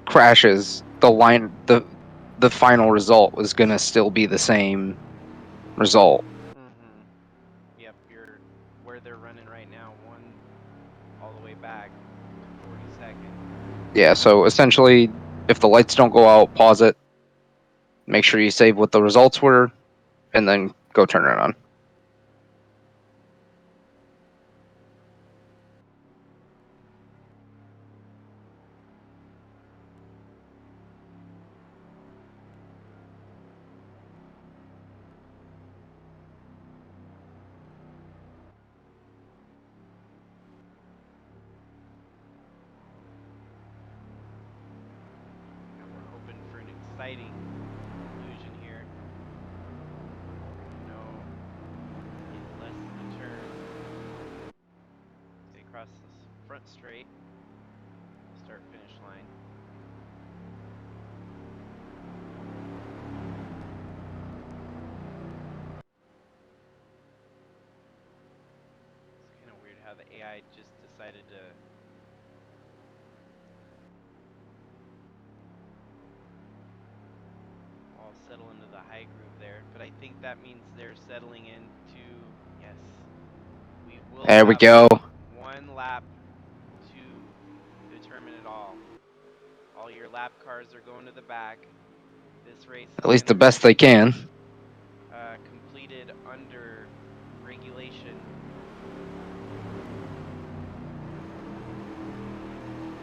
crashes, the final result is gonna still be the same result. Mm-hmm. Yep, you're where they're running right now, one all the way back to 42nd. Yeah, so essentially If the lights don't go out, pause it. Make sure you save what the results were, and then go turn it on. And we're hoping for an exciting conclusion here. You know, in less than a turn, stay across the front straight, start finish line. It's kind of weird how the AI just decided to all settle into the high groove there, but I think that means they're settling into, yes, we will There we have go. one lap to determine it all. All your lap cars are going to the back. This race At is least going the to best be they can. completed under regulation.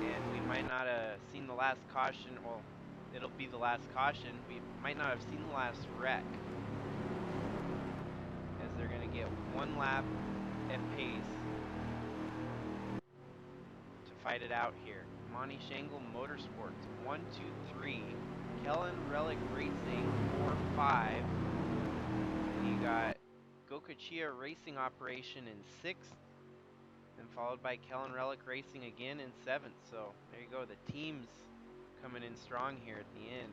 And we might not have seen the last caution. Well, it'll be the last caution. We might not have seen the last wreck, as they're going to get one lap at pace to fight it out here. Monty Shangle Motorsports, 1, 2, 3. Kellen Relic Racing, 4, 5. And you got Gokachia Racing Operation in 6th. And followed by Kellen Relic Racing again in 7th. So there you go. The teams coming in strong here at the end.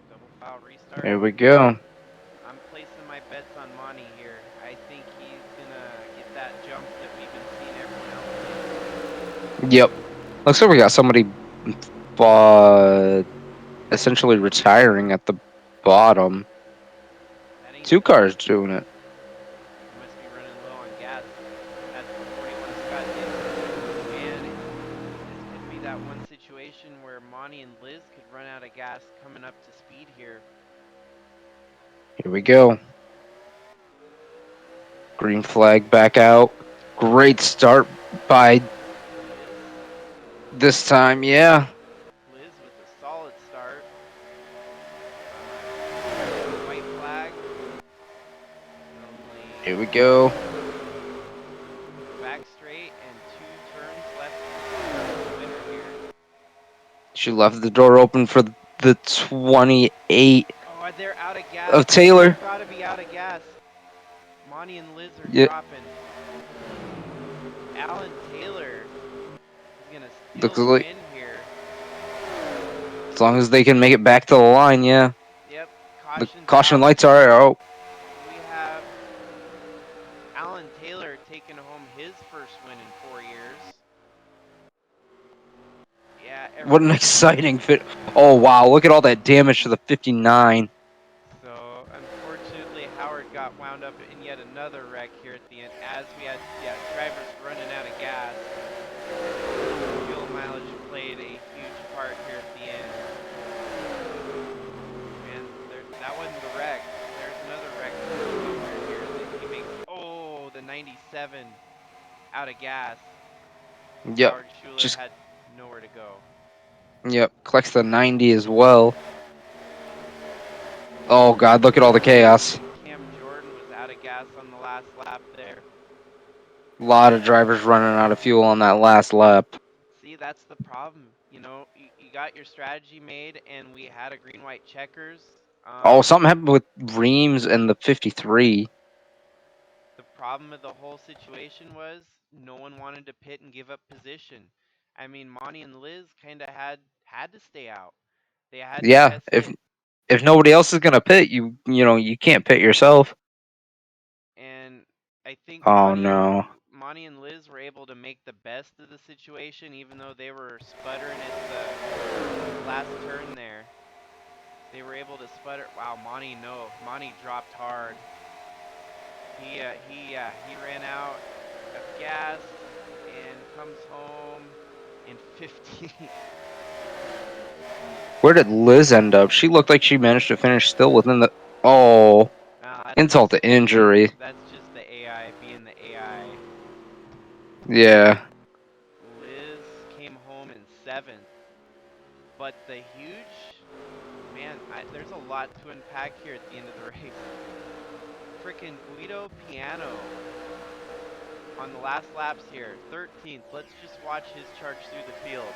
Double file restart. There we go. I'm placing my bets on Monty here. I think he's gonna get that jump that we've been seeing everyone else get. Yep. Looks like we got somebody essentially retiring at the bottom. That ain't 2 good. cars doing it. He must be running low on gas. That's the 41 Scott Dixon. And this could be that one situation where Monty and Liz could run out of gas coming up to speed here. Here we go. Green flag back out. Great start by Liz, this time, yeah. Liz with a solid start. Expecting the white flag. Only Here we go. back straight and 2 turns left to determine the winner here. She left the door open for the 28 Oh, they're out of gas. of They've Taylor. got to be out of gas. Monty and Liz are Yeah, dropping. Alan Taylor is going to steal looks the like win here. as long as they can make it back to the line, yeah. Yep, The caution's caution out. lights are out. We have Alan Taylor taking home his first win in 4 years. Yeah, What an everyone. exciting fit. Oh, wow. Look at all that damage to the 59. So, unfortunately, Howard got wound up in yet another wreck here at the end as we had, drivers running out of gas. Fuel mileage played a huge part here at the end. Man, that wasn't the wreck. There's another wreck somewhere here that he makes. Oh, the 97 out of gas. Yep. Howard Schuler Just, had nowhere to go. yep. Collects the 90 as well. Oh, God. Look at all the chaos. Cam Jordan was out of gas on the last lap there. A lot of drivers running out of fuel on that last lap. See, that's the problem. You know, you got your strategy made, and we had a green-white checkers. Oh, something happened with Reams and the 53. The problem of the whole situation was no one wanted to pit and give up position. I mean, Monty and Liz kind of had to stay out. They had to Yeah, test it, if nobody else is gonna pit, you can't pit yourself. and I think Oh no. Monty and Liz were able to make the best of the situation, even though they were sputtering at the last turn there. They were able to sputter. Wow, Monty, no. Monty dropped hard. He ran out of gas and comes home in 15. Where did Liz end up? She looked like she managed to finish still within the. Oh, insult to injury. That's just the AI being the AI. Yeah. Liz came home in 7th, but the huge man, there's a lot to unpack here at the end of the race. Frickin' Guido Piano on the last laps here, 13th. Let's just watch his charge through the field.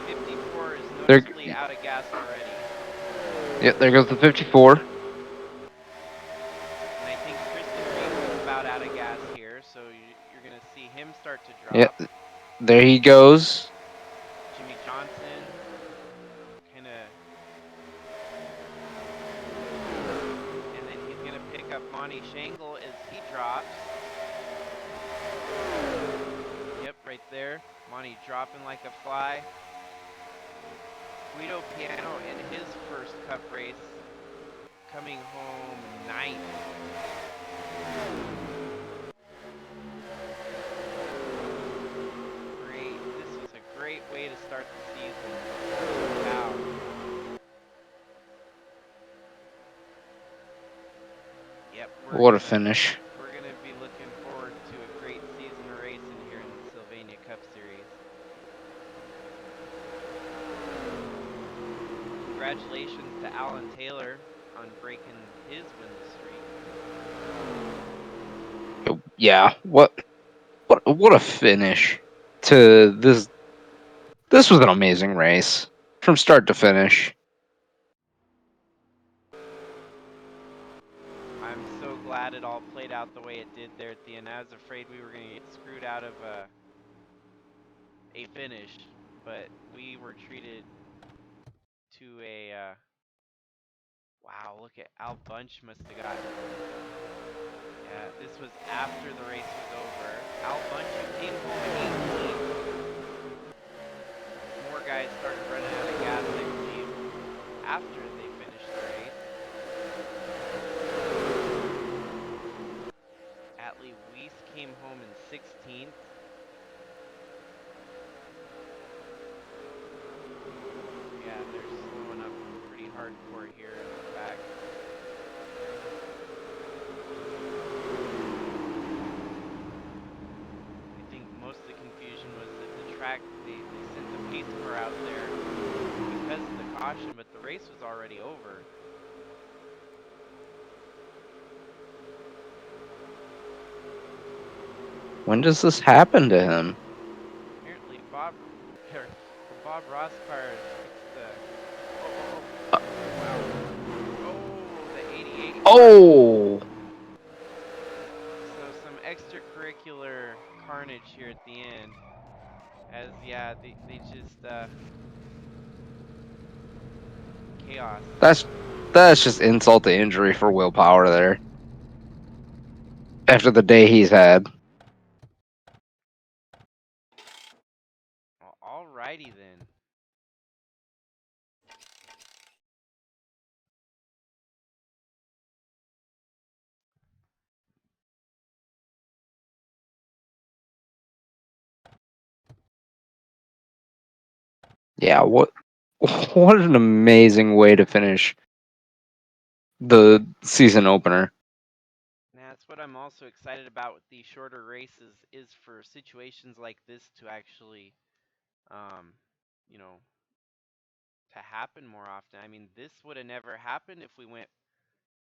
54 is noticeably out of gas already. Yep, there goes the 54. And I think Tristan Reese is about out of gas here, so you're going to see him start to drop. Yep, there he goes. Jimmy Johnson kind of, and then he's going to pick up Monty Shangle as he drops. Yep, right there. Monty dropping like a fly. Guido Piano in his first cup race, coming home 9th. Great. This was a great way to start the season. Wow. Yep, What a finish. We're gonna be looking forward to a great season of racing here in the Sylvania Cup Series. Congratulations to Alan Taylor on breaking his winless streak. Yeah, what a finish to this. This was an amazing race from start to finish. I'm so glad it all played out the way it did there at the end. I was afraid we were gonna get screwed out of a finish, but we were treated to a wow, look at Al Bunch must have gotten. Yeah, this was after the race was over. Al Bunch came home 18th. More guys started running out of gas, I believe, after they finished the race. Atlee Weiss came home in 16th. Yeah, they're slowing up pretty hardcore here in the back. I think most of the confusion was that the track, they sent the pace car out there because of the caution, but the race was already over. When does this happen to him? Apparently, the Bob Ross car fixed the. Wow. Oh, the 88 car. Oh, So some extracurricular carnage here at the end. As yeah, they just chaos. that's just insult to injury for willpower there. After the day he's had. Alrighty then. Yeah, what an amazing way to finish the season opener. That's what I'm also excited about with these shorter races is for situations like this to actually, um, you know, to happen more often. I mean, this would have never happened if we went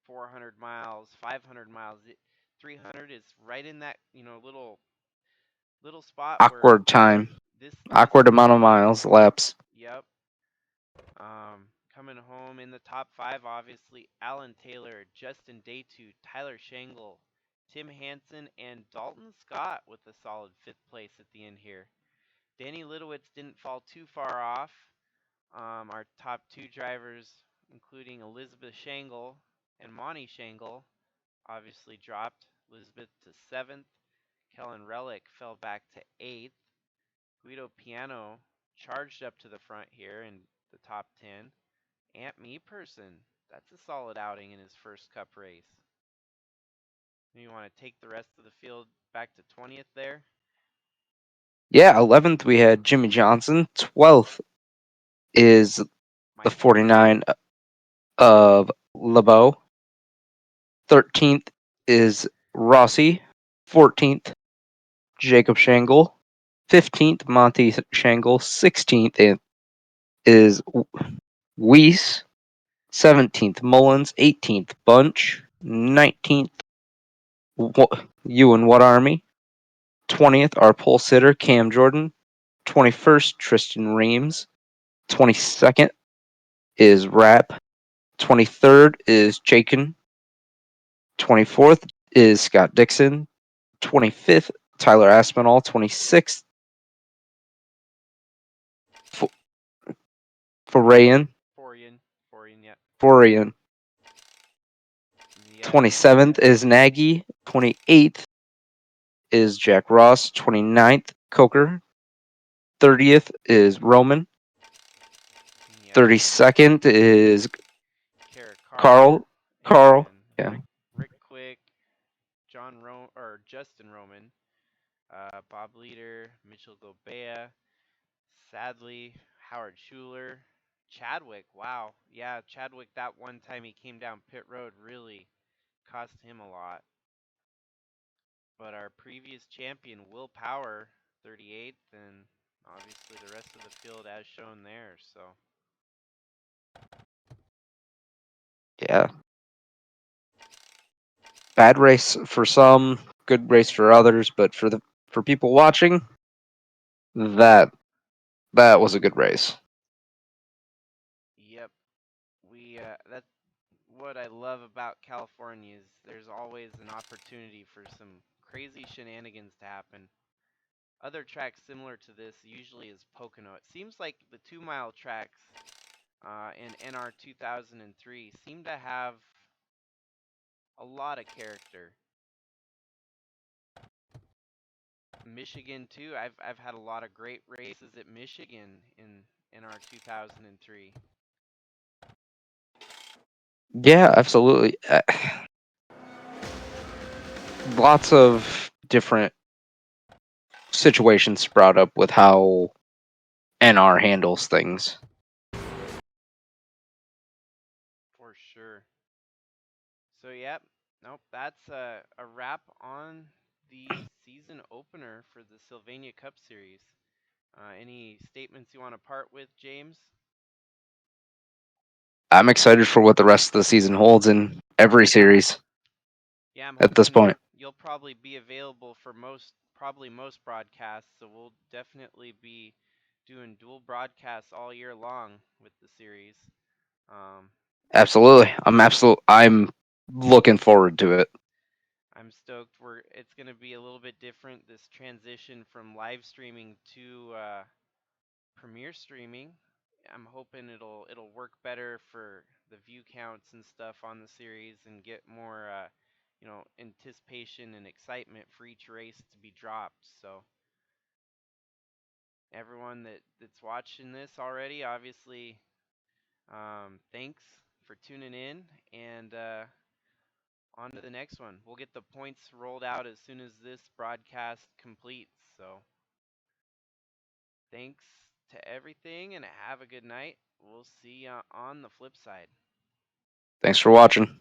400 miles, 500 miles. 300 is right in that, little spot where Awkward time. this, Awkward amount of miles, laps. yep. Coming home in the top 5, obviously, Alan Taylor, Justin Daytu, Tyler Shangle, Tim Hansen, and Dalton Scott with a solid 5th place at the end here. Danny Litowitz didn't fall too far off. Our top 2 drivers, including Elizabeth Shangle and Monty Shangle, obviously dropped. Elizabeth to 7th. Kellen Relic fell back to 8th. Guido Piano charged up to the front here and the top 10. Ant Me Person, that's a solid outing in his first Cup race. You want to take the rest of the field back to 20th there? Yeah, 11th we had Jimmy Johnson. 12th is the Michael. 49 of LeBeau. 13th is Rossi. 14th, Jacob Shangle. 15th, Monty Shangle. 16th is Weiss. 17th, Mullins. 18th, Bunch. 19th, Ewan What Army. 20th, our pole sitter, Cam Jordan. 21st, Tristan Reams. 22nd is Rap. 23rd is Jakin. 24th is Scott Dixon. 25th, Tyler Aspinall. 26th, Forayan. Forian. Forian, yeah. Forayan. Yep. 27th is Nagy. 28th is Jack Ross. 29th, Coker. 30th is Roman. Yep. 32nd is Carr Carl. Carl. and Yeah. Rick Quick, Justin Roman, Bob Leader, Mitchell Gobea, sadly Howard Schuler, Chadwick. Wow, yeah, Chadwick. That one time he came down pit road really cost him a lot. But our previous champion, Will Power, 38th, and obviously the rest of the field as shown there. So Yeah. Bad race for some, good race for others, but for people watching, that that was a good race. yep, that's what I love about California is there's always an opportunity for some crazy shenanigans to happen. Other tracks similar to this usually is Pocono. It seems like the 2 mile tracks in NR 2003 seem to have a lot of character. Michigan too. I've had a lot of great races at Michigan in NR 2003. Yeah, absolutely. Lots of different situations brought up with how NR handles things. For sure. So yep, nope, that's a wrap on the season opener for the Sylvania Cup Series. Any statements you want to part with, James? I'm excited for what the rest of the season holds in every series Yeah, I'm at this hoping point. you'll probably be available for probably most broadcasts. So we'll definitely be doing dual broadcasts all year long with the series. Um, Absolutely. I'm looking forward to it. I'm stoked. It's gonna be a little bit different this transition from live streaming to premiere streaming. I'm hoping it'll work better for the view counts and stuff on the series and get more anticipation and excitement for each race to be dropped. So everyone that's watching this already, obviously, thanks for tuning in and on to the next one. We'll get the points rolled out as soon as this broadcast completes. So thanks to everything and have a good night. We'll see you on the flip side. Thanks for watching.